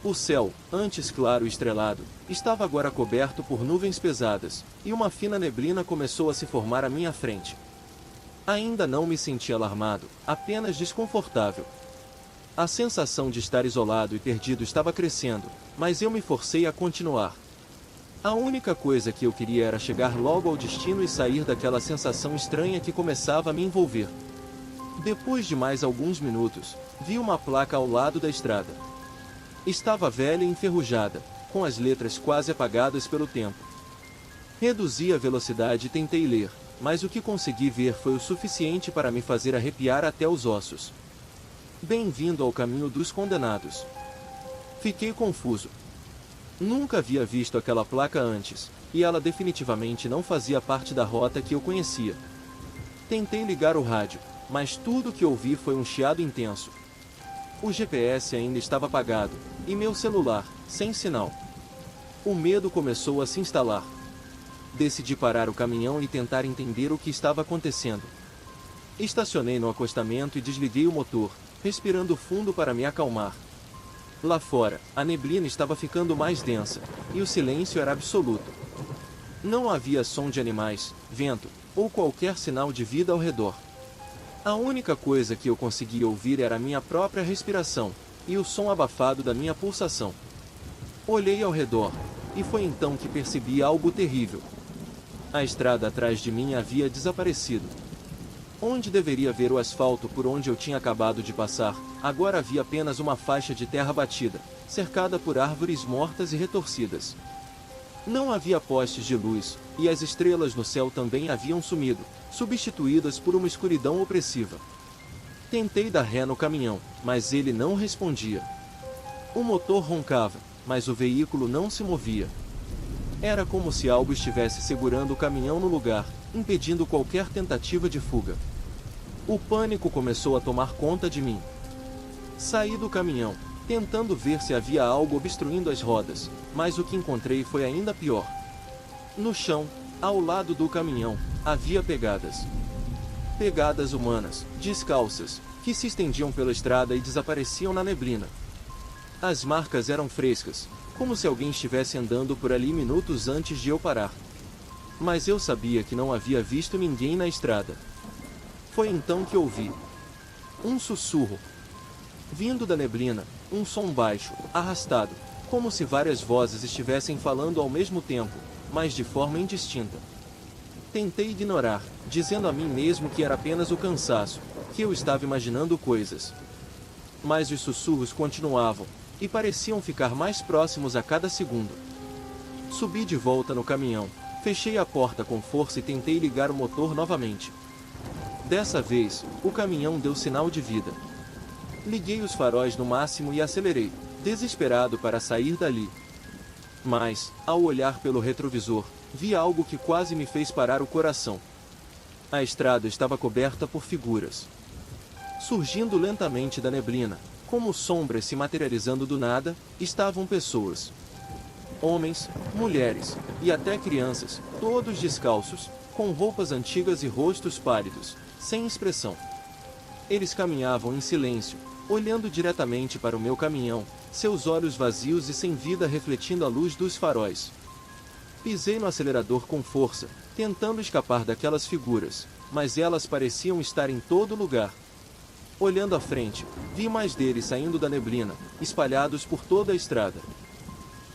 O céu, antes claro e estrelado, estava agora coberto por nuvens pesadas, e uma fina neblina começou a se formar à minha frente. Ainda não me senti alarmado, apenas desconfortável. A sensação de estar isolado e perdido estava crescendo, mas eu me forcei a continuar. A única coisa que eu queria era chegar logo ao destino e sair daquela sensação estranha que começava a me envolver. Depois de mais alguns minutos, vi uma placa ao lado da estrada. Estava velha e enferrujada, com as letras quase apagadas pelo tempo. Reduzi a velocidade e tentei ler, mas o que consegui ver foi o suficiente para me fazer arrepiar até os ossos. Bem-vindo ao caminho dos condenados. Fiquei confuso. Nunca havia visto aquela placa antes, e ela definitivamente não fazia parte da rota que eu conhecia. Tentei ligar o rádio, mas tudo que ouvi foi um chiado intenso. O GPS ainda estava apagado, e meu celular, sem sinal. O medo começou a se instalar. Decidi parar o caminhão e tentar entender o que estava acontecendo. Estacionei no acostamento e desliguei o motor, respirando fundo para me acalmar. Lá fora, a neblina estava ficando mais densa, e o silêncio era absoluto. Não havia som de animais, vento, ou qualquer sinal de vida ao redor. A única coisa que eu conseguia ouvir era a minha própria respiração, e o som abafado da minha pulsação. Olhei ao redor, e foi então que percebi algo terrível. A estrada atrás de mim havia desaparecido. Onde deveria ver o asfalto por onde eu tinha acabado de passar, agora havia apenas uma faixa de terra batida, cercada por árvores mortas e retorcidas. Não havia postes de luz, e as estrelas no céu também haviam sumido, substituídas por uma escuridão opressiva. Tentei dar ré no caminhão, mas ele não respondia. O motor roncava, mas o veículo não se movia. Era como se algo estivesse segurando o caminhão no lugar, impedindo qualquer tentativa de fuga. O pânico começou a tomar conta de mim. Saí do caminhão, tentando ver se havia algo obstruindo as rodas, mas o que encontrei foi ainda pior. No chão, ao lado do caminhão, havia pegadas. Pegadas humanas, descalças, que se estendiam pela estrada e desapareciam na neblina. As marcas eram frescas, como se alguém estivesse andando por ali minutos antes de eu parar. Mas eu sabia que não havia visto ninguém na estrada. Foi então que ouvi um sussurro. Vindo da neblina, um som baixo, arrastado, como se várias vozes estivessem falando ao mesmo tempo, mas de forma indistinta. Tentei ignorar, dizendo a mim mesmo que era apenas o cansaço, que eu estava imaginando coisas. Mas os sussurros continuavam, e pareciam ficar mais próximos a cada segundo. Subi de volta no caminhão, fechei a porta com força e tentei ligar o motor novamente. Dessa vez, o caminhão deu sinal de vida. Liguei os faróis no máximo e acelerei, desesperado para sair dali. Mas, ao olhar pelo retrovisor, vi algo que quase me fez parar o coração. A estrada estava coberta por figuras. Surgindo lentamente da neblina, como sombras se materializando do nada, estavam pessoas. Homens, mulheres, e até crianças, todos descalços, com roupas antigas e rostos pálidos, sem expressão. Eles caminhavam em silêncio, olhando diretamente para o meu caminhão, seus olhos vazios e sem vida refletindo a luz dos faróis. Pisei no acelerador com força, tentando escapar daquelas figuras, mas elas pareciam estar em todo lugar. Olhando à frente, vi mais deles saindo da neblina, espalhados por toda a estrada.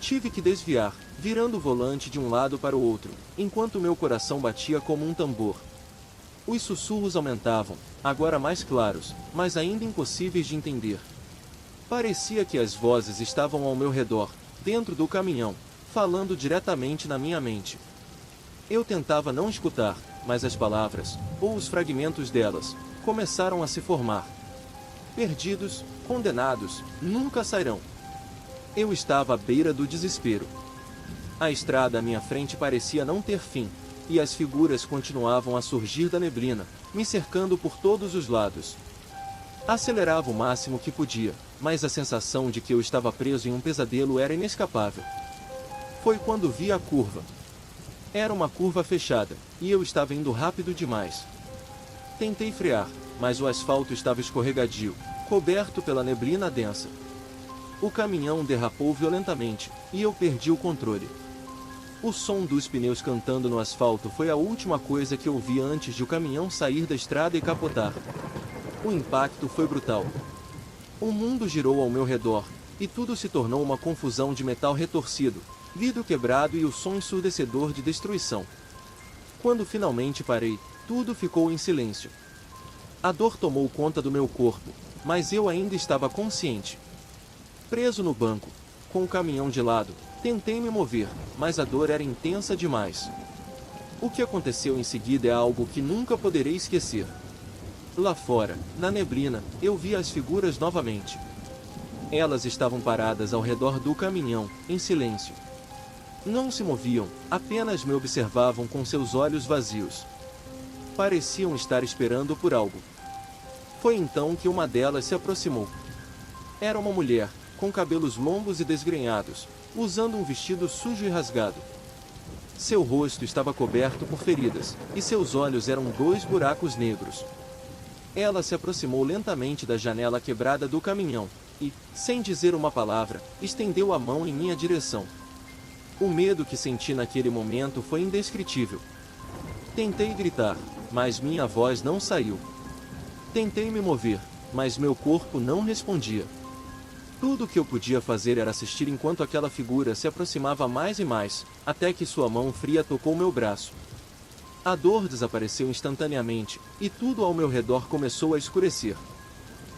Tive que desviar, virando o volante de um lado para o outro, enquanto meu coração batia como um tambor. Os sussurros aumentavam, agora mais claros, mas ainda impossíveis de entender. Parecia que as vozes estavam ao meu redor, dentro do caminhão, falando diretamente na minha mente. Eu tentava não escutar, mas as palavras, ou os fragmentos delas, começaram a se formar. Perdidos, condenados, nunca sairão. Eu estava à beira do desespero. A estrada à minha frente parecia não ter fim, e as figuras continuavam a surgir da neblina, me cercando por todos os lados. Acelerava o máximo que podia, mas a sensação de que eu estava preso em um pesadelo era inescapável. Foi quando vi a curva. Era uma curva fechada, e eu estava indo rápido demais. Tentei frear, mas o asfalto estava escorregadio, coberto pela neblina densa. O caminhão derrapou violentamente, e eu perdi o controle. O som dos pneus cantando no asfalto foi a última coisa que ouvi antes de o caminhão sair da estrada e capotar. O impacto foi brutal. O mundo girou ao meu redor, e tudo se tornou uma confusão de metal retorcido, vidro quebrado e o som ensurdecedor de destruição. Quando finalmente parei, tudo ficou em silêncio. A dor tomou conta do meu corpo, mas eu ainda estava consciente. Preso no banco, com o caminhão de lado, tentei me mover, mas a dor era intensa demais. O que aconteceu em seguida é algo que nunca poderei esquecer. Lá fora, na neblina, eu vi as figuras novamente. Elas estavam paradas ao redor do caminhão, em silêncio. Não se moviam, apenas me observavam com seus olhos vazios. Pareciam estar esperando por algo. Foi então que uma delas se aproximou. Era uma mulher, com cabelos longos e desgrenhados, usando um vestido sujo e rasgado. Seu rosto estava coberto por feridas, e seus olhos eram 2 buracos negros. Ela se aproximou lentamente da janela quebrada do caminhão, e, sem dizer uma palavra, estendeu a mão em minha direção. O medo que senti naquele momento foi indescritível. Tentei gritar, mas minha voz não saiu. Tentei me mover, mas meu corpo não respondia. Tudo o que eu podia fazer era assistir enquanto aquela figura se aproximava mais e mais, até que sua mão fria tocou meu braço. A dor desapareceu instantaneamente, e tudo ao meu redor começou a escurecer.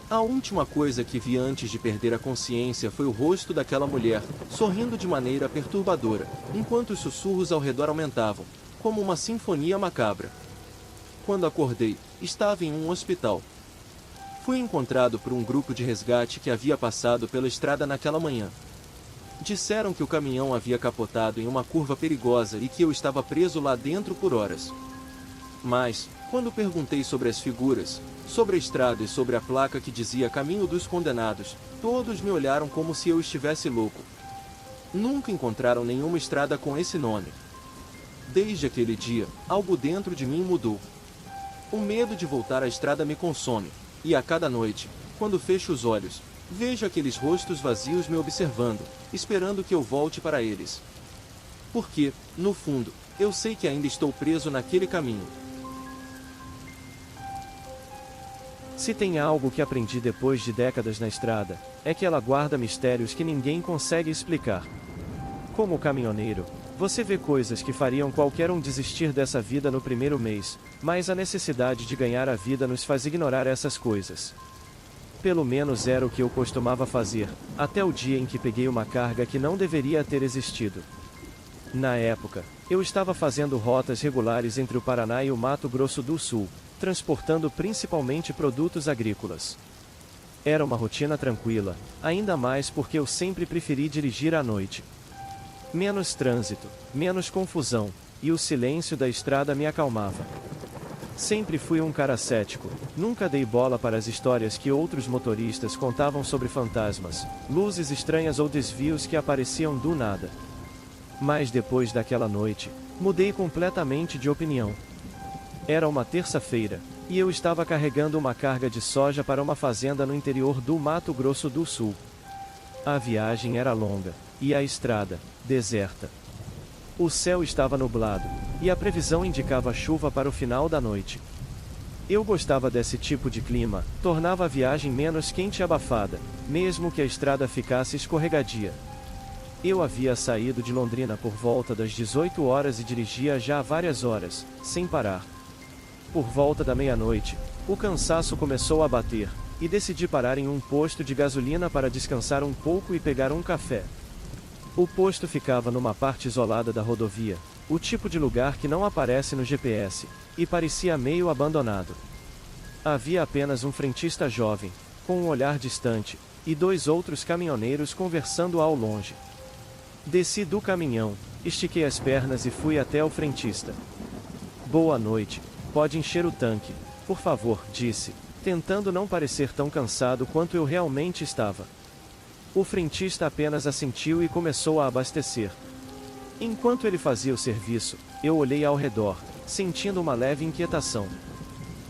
A última coisa que vi antes de perder a consciência foi o rosto daquela mulher, sorrindo de maneira perturbadora, enquanto os sussurros ao redor aumentavam, como uma sinfonia macabra. Quando acordei, estava em um hospital. Fui encontrado por um grupo de resgate que havia passado pela estrada naquela manhã. Disseram que o caminhão havia capotado em uma curva perigosa e que eu estava preso lá dentro por horas. Mas, quando perguntei sobre as figuras, sobre a estrada e sobre a placa que dizia Caminho dos Condenados, todos me olharam como se eu estivesse louco. Nunca encontraram nenhuma estrada com esse nome. Desde aquele dia, algo dentro de mim mudou. O medo de voltar à estrada me consome, e a cada noite, quando fecho os olhos, vejo aqueles rostos vazios me observando, esperando que eu volte para eles. Porque, no fundo, eu sei que ainda estou preso naquele caminho. Se tem algo que aprendi depois de décadas na estrada, é que ela guarda mistérios que ninguém consegue explicar. Como caminhoneiro, você vê coisas que fariam qualquer um desistir dessa vida no primeiro mês, mas a necessidade de ganhar a vida nos faz ignorar essas coisas. Pelo menos era o que eu costumava fazer, até o dia em que peguei uma carga que não deveria ter existido. Na época, eu estava fazendo rotas regulares entre o Paraná e o Mato Grosso do Sul, transportando principalmente produtos agrícolas. Era uma rotina tranquila, ainda mais porque eu sempre preferi dirigir à noite. Menos trânsito, menos confusão, e o silêncio da estrada me acalmava. Sempre fui um cara cético, nunca dei bola para as histórias que outros motoristas contavam sobre fantasmas, luzes estranhas ou desvios que apareciam do nada. Mas depois daquela noite, mudei completamente de opinião. Era uma terça-feira, e eu estava carregando uma carga de soja para uma fazenda no interior do Mato Grosso do Sul. A viagem era longa, e a estrada, deserta. O céu estava nublado, e a previsão indicava chuva para o final da noite. Eu gostava desse tipo de clima, tornava a viagem menos quente e abafada, mesmo que a estrada ficasse escorregadia. Eu havia saído de Londrina por volta das 18 horas e dirigia já há várias horas, sem parar. Por volta da meia-noite, o cansaço começou a bater, e decidi parar em um posto de gasolina para descansar um pouco e pegar um café. O posto ficava numa parte isolada da rodovia, o tipo de lugar que não aparece no GPS, e parecia meio abandonado. Havia apenas um frentista jovem, com um olhar distante, e 2 outros caminhoneiros conversando ao longe. Desci do caminhão, estiquei as pernas e fui até o frentista. "Boa noite, pode encher o tanque, por favor", disse, tentando não parecer tão cansado quanto eu realmente estava. O frentista apenas assentiu e começou a abastecer. Enquanto ele fazia o serviço, eu olhei ao redor, sentindo uma leve inquietação.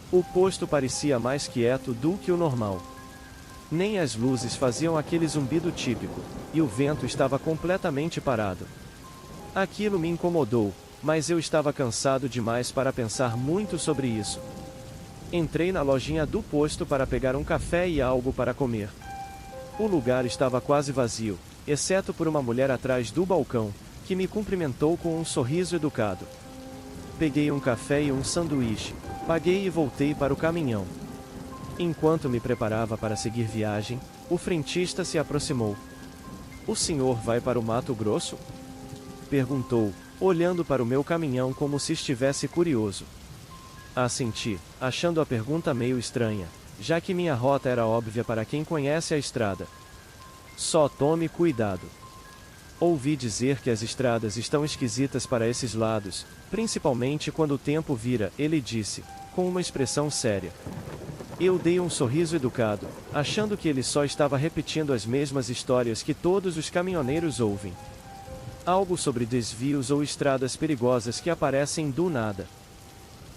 O posto parecia mais quieto do que o normal. Nem as luzes faziam aquele zumbido típico, e o vento estava completamente parado. Aquilo me incomodou, mas eu estava cansado demais para pensar muito sobre isso. Entrei na lojinha do posto para pegar um café e algo para comer. O lugar estava quase vazio, exceto por uma mulher atrás do balcão, que me cumprimentou com um sorriso educado. Peguei um café e um sanduíche, paguei e voltei para o caminhão. Enquanto me preparava para seguir viagem, o frentista se aproximou. "O senhor vai para o Mato Grosso?" perguntou, olhando para o meu caminhão como se estivesse curioso. Assenti, achando a pergunta meio estranha, já que minha rota era óbvia para quem conhece a estrada. "Só tome cuidado. Ouvi dizer que as estradas estão esquisitas para esses lados, principalmente quando o tempo vira", ele disse, com uma expressão séria. Eu dei um sorriso educado, achando que ele só estava repetindo as mesmas histórias que todos os caminhoneiros ouvem. Algo sobre desvios ou estradas perigosas que aparecem do nada.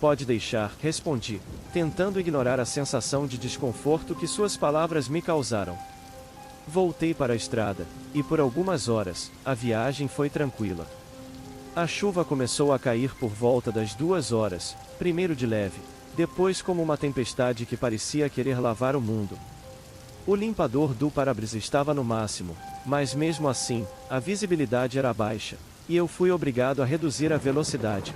"Pode deixar", respondi, tentando ignorar a sensação de desconforto que suas palavras me causaram. Voltei para a estrada, e por algumas horas, a viagem foi tranquila. A chuva começou a cair por volta das 2 horas, primeiro de leve, depois como uma tempestade que parecia querer lavar o mundo. O limpador do para-brisa estava no máximo, mas mesmo assim, a visibilidade era baixa, e eu fui obrigado a reduzir a velocidade.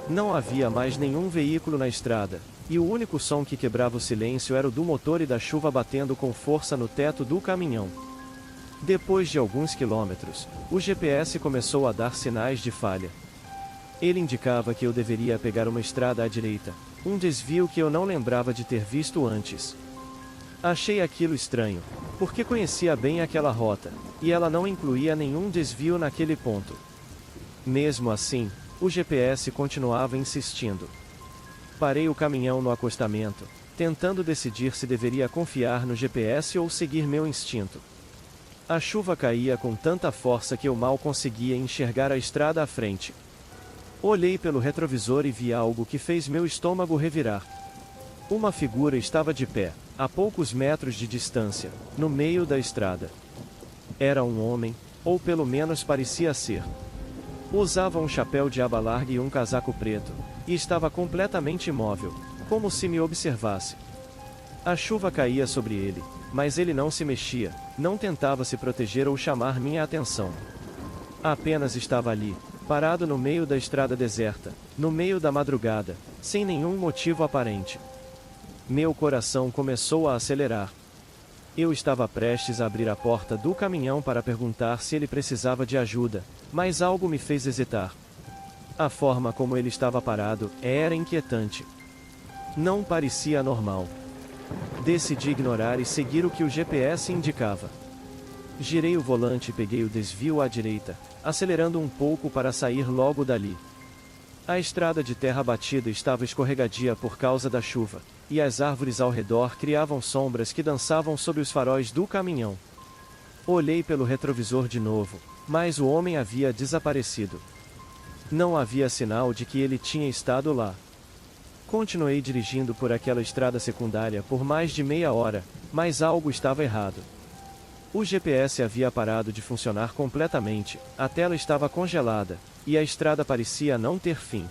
Não havia mais nenhum veículo na estrada, e o único som que quebrava o silêncio era o do motor e da chuva batendo com força no teto do caminhão. Depois de alguns quilômetros, o GPS começou a dar sinais de falha. Ele indicava que eu deveria pegar uma estrada à direita, um desvio que eu não lembrava de ter visto antes. Achei aquilo estranho, porque conhecia bem aquela rota, e ela não incluía nenhum desvio naquele ponto. Mesmo assim, o GPS continuava insistindo. Parei o caminhão no acostamento, tentando decidir se deveria confiar no GPS ou seguir meu instinto. A chuva caía com tanta força que eu mal conseguia enxergar a estrada à frente. Olhei pelo retrovisor e vi algo que fez meu estômago revirar. Uma figura estava de pé, a poucos metros de distância, no meio da estrada. Era um homem, ou pelo menos parecia ser. Usava um chapéu de aba larga e um casaco preto, e estava completamente imóvel, como se me observasse. A chuva caía sobre ele, mas ele não se mexia, não tentava se proteger ou chamar minha atenção. Apenas estava ali, parado no meio da estrada deserta, no meio da madrugada, sem nenhum motivo aparente. Meu coração começou a acelerar. Eu estava prestes a abrir a porta do caminhão para perguntar se ele precisava de ajuda, mas algo me fez hesitar. A forma como ele estava parado era inquietante. Não parecia normal. Decidi ignorar e seguir o que o GPS indicava. Girei o volante e peguei o desvio à direita, acelerando um pouco para sair logo dali. A estrada de terra batida estava escorregadia por causa da chuva, e as árvores ao redor criavam sombras que dançavam sob os faróis do caminhão. Olhei pelo retrovisor de novo, mas o homem havia desaparecido. Não havia sinal de que ele tinha estado lá. Continuei dirigindo por aquela estrada secundária por mais de meia hora, mas algo estava errado. O GPS havia parado de funcionar completamente, a tela estava congelada, e a estrada parecia não ter fim.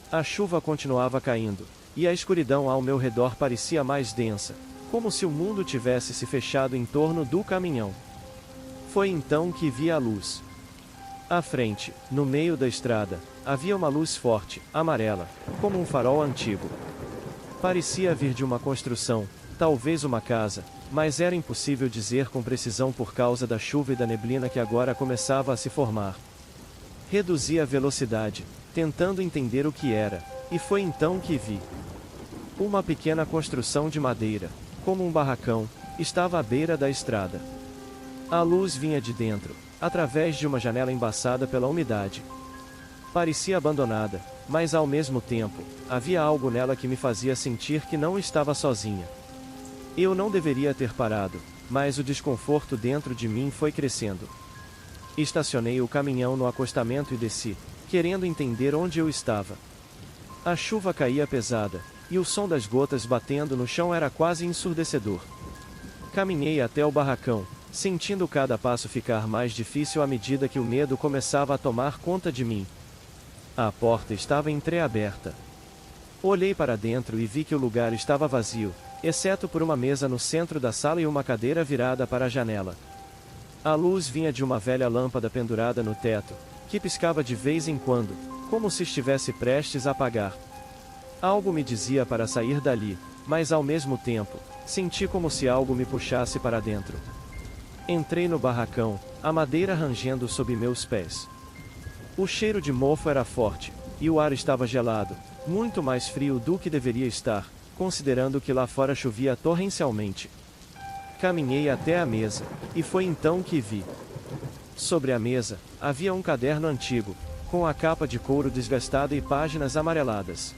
A chuva continuava caindo, e a escuridão ao meu redor parecia mais densa, como se o mundo tivesse se fechado em torno do caminhão. Foi então que vi a luz. À frente, no meio da estrada, havia uma luz forte, amarela, como um farol antigo. Parecia vir de uma construção, talvez uma casa, mas era impossível dizer com precisão por causa da chuva e da neblina que agora começava a se formar. Reduzi a velocidade, tentando entender o que era, e foi então que vi. Uma pequena construção de madeira, como um barracão, estava à beira da estrada. A luz vinha de dentro, através de uma janela embaçada pela umidade. Parecia abandonada, mas ao mesmo tempo, havia algo nela que me fazia sentir que não estava sozinha. Eu não deveria ter parado, mas o desconforto dentro de mim foi crescendo. Estacionei o caminhão no acostamento e desci, querendo entender onde eu estava. A chuva caía pesada, e o som das gotas batendo no chão era quase ensurdecedor. Caminhei até o barracão, sentindo cada passo ficar mais difícil à medida que o medo começava a tomar conta de mim. A porta estava entreaberta. Olhei para dentro e vi que o lugar estava vazio, exceto por uma mesa no centro da sala e uma cadeira virada para a janela. A luz vinha de uma velha lâmpada pendurada no teto, que piscava de vez em quando, como se estivesse prestes a apagar. Algo me dizia para sair dali, mas ao mesmo tempo, senti como se algo me puxasse para dentro. Entrei no barracão, a madeira rangendo sob meus pés. O cheiro de mofo era forte, e o ar estava gelado, muito mais frio do que deveria estar, considerando que lá fora chovia torrencialmente. Caminhei até a mesa, e foi então que vi. Sobre a mesa, havia um caderno antigo, com a capa de couro desgastada e páginas amareladas.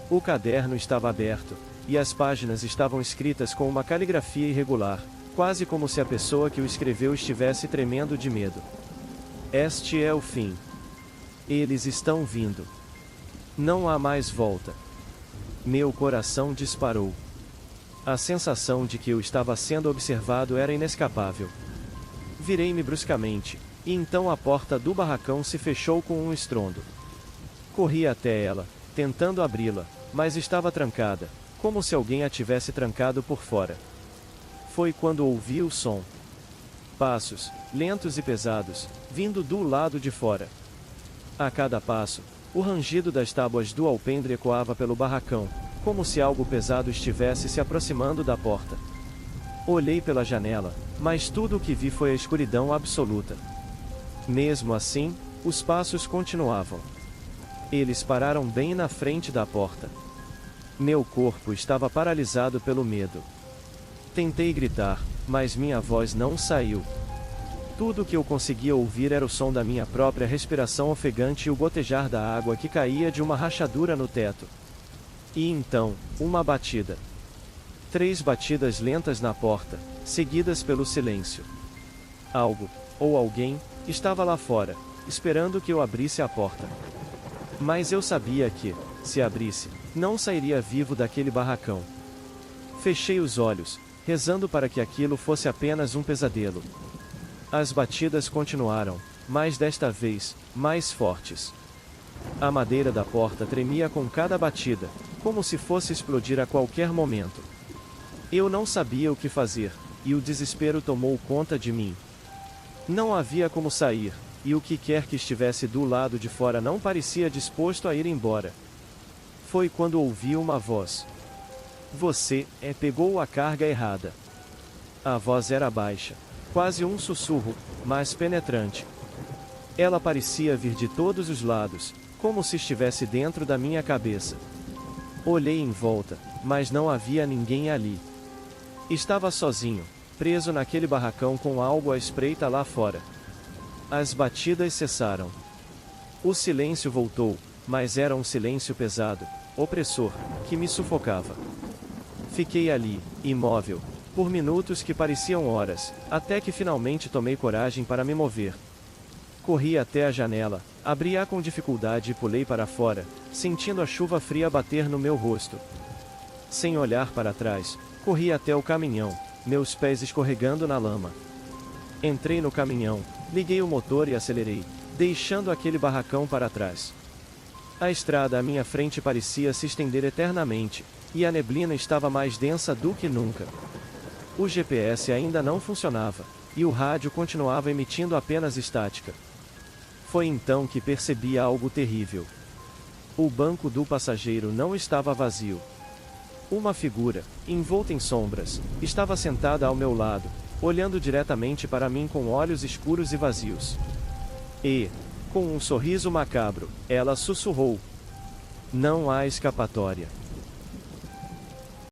O caderno estava aberto, e as páginas estavam escritas com uma caligrafia irregular, quase como se a pessoa que o escreveu estivesse tremendo de medo. Este é o fim. Eles estão vindo. Não há mais volta. Meu coração disparou. A sensação de que eu estava sendo observado era inescapável. Virei-me bruscamente, e então a porta do barracão se fechou com um estrondo. Corri até ela, tentando abri-la, mas estava trancada, como se alguém a tivesse trancado por fora. Foi quando ouvi o som. Passos, lentos e pesados, vindo do lado de fora. A cada passo, o rangido das tábuas do alpendre ecoava pelo barracão, como se algo pesado estivesse se aproximando da porta. Olhei pela janela, mas tudo o que vi foi a escuridão absoluta. Mesmo assim, os passos continuavam. Eles pararam bem na frente da porta. Meu corpo estava paralisado pelo medo. Tentei gritar, mas minha voz não saiu. Tudo o que eu conseguia ouvir era o som da minha própria respiração ofegante e o gotejar da água que caía de uma rachadura no teto. E então, uma batida. 3 batidas lentas na porta, seguidas pelo silêncio. Algo, ou alguém, estava lá fora, esperando que eu abrisse a porta. Mas eu sabia que, se abrisse, não sairia vivo daquele barracão. Fechei os olhos, rezando para que aquilo fosse apenas um pesadelo. As batidas continuaram, mas desta vez, mais fortes. A madeira da porta tremia com cada batida, como se fosse explodir a qualquer momento. Eu não sabia o que fazer, e o desespero tomou conta de mim. Não havia como sair, e o que quer que estivesse do lado de fora não parecia disposto a ir embora. Foi quando ouvi uma voz. Você, pegou a carga errada. A voz era baixa, quase um sussurro, mas penetrante. Ela parecia vir de todos os lados, como se estivesse dentro da minha cabeça. Olhei em volta, mas não havia ninguém ali. Estava sozinho, preso naquele barracão com algo à espreita lá fora. As batidas cessaram. O silêncio voltou, mas era um silêncio pesado, opressor, que me sufocava. Fiquei ali, imóvel, por minutos que pareciam horas, até que finalmente tomei coragem para me mover. Corri até a janela, abri-a com dificuldade e pulei para fora, sentindo a chuva fria bater no meu rosto. Sem olhar para trás, corri até o caminhão, meus pés escorregando na lama. Entrei no caminhão, liguei o motor e acelerei, deixando aquele barracão para trás. A estrada à minha frente parecia se estender eternamente, e a neblina estava mais densa do que nunca. O GPS ainda não funcionava, e o rádio continuava emitindo apenas estática. Foi então que percebi algo terrível. O banco do passageiro não estava vazio. Uma figura, envolta em sombras, estava sentada ao meu lado, olhando diretamente para mim com olhos escuros e vazios. E, com um sorriso macabro, ela sussurrou: "Não há escapatória."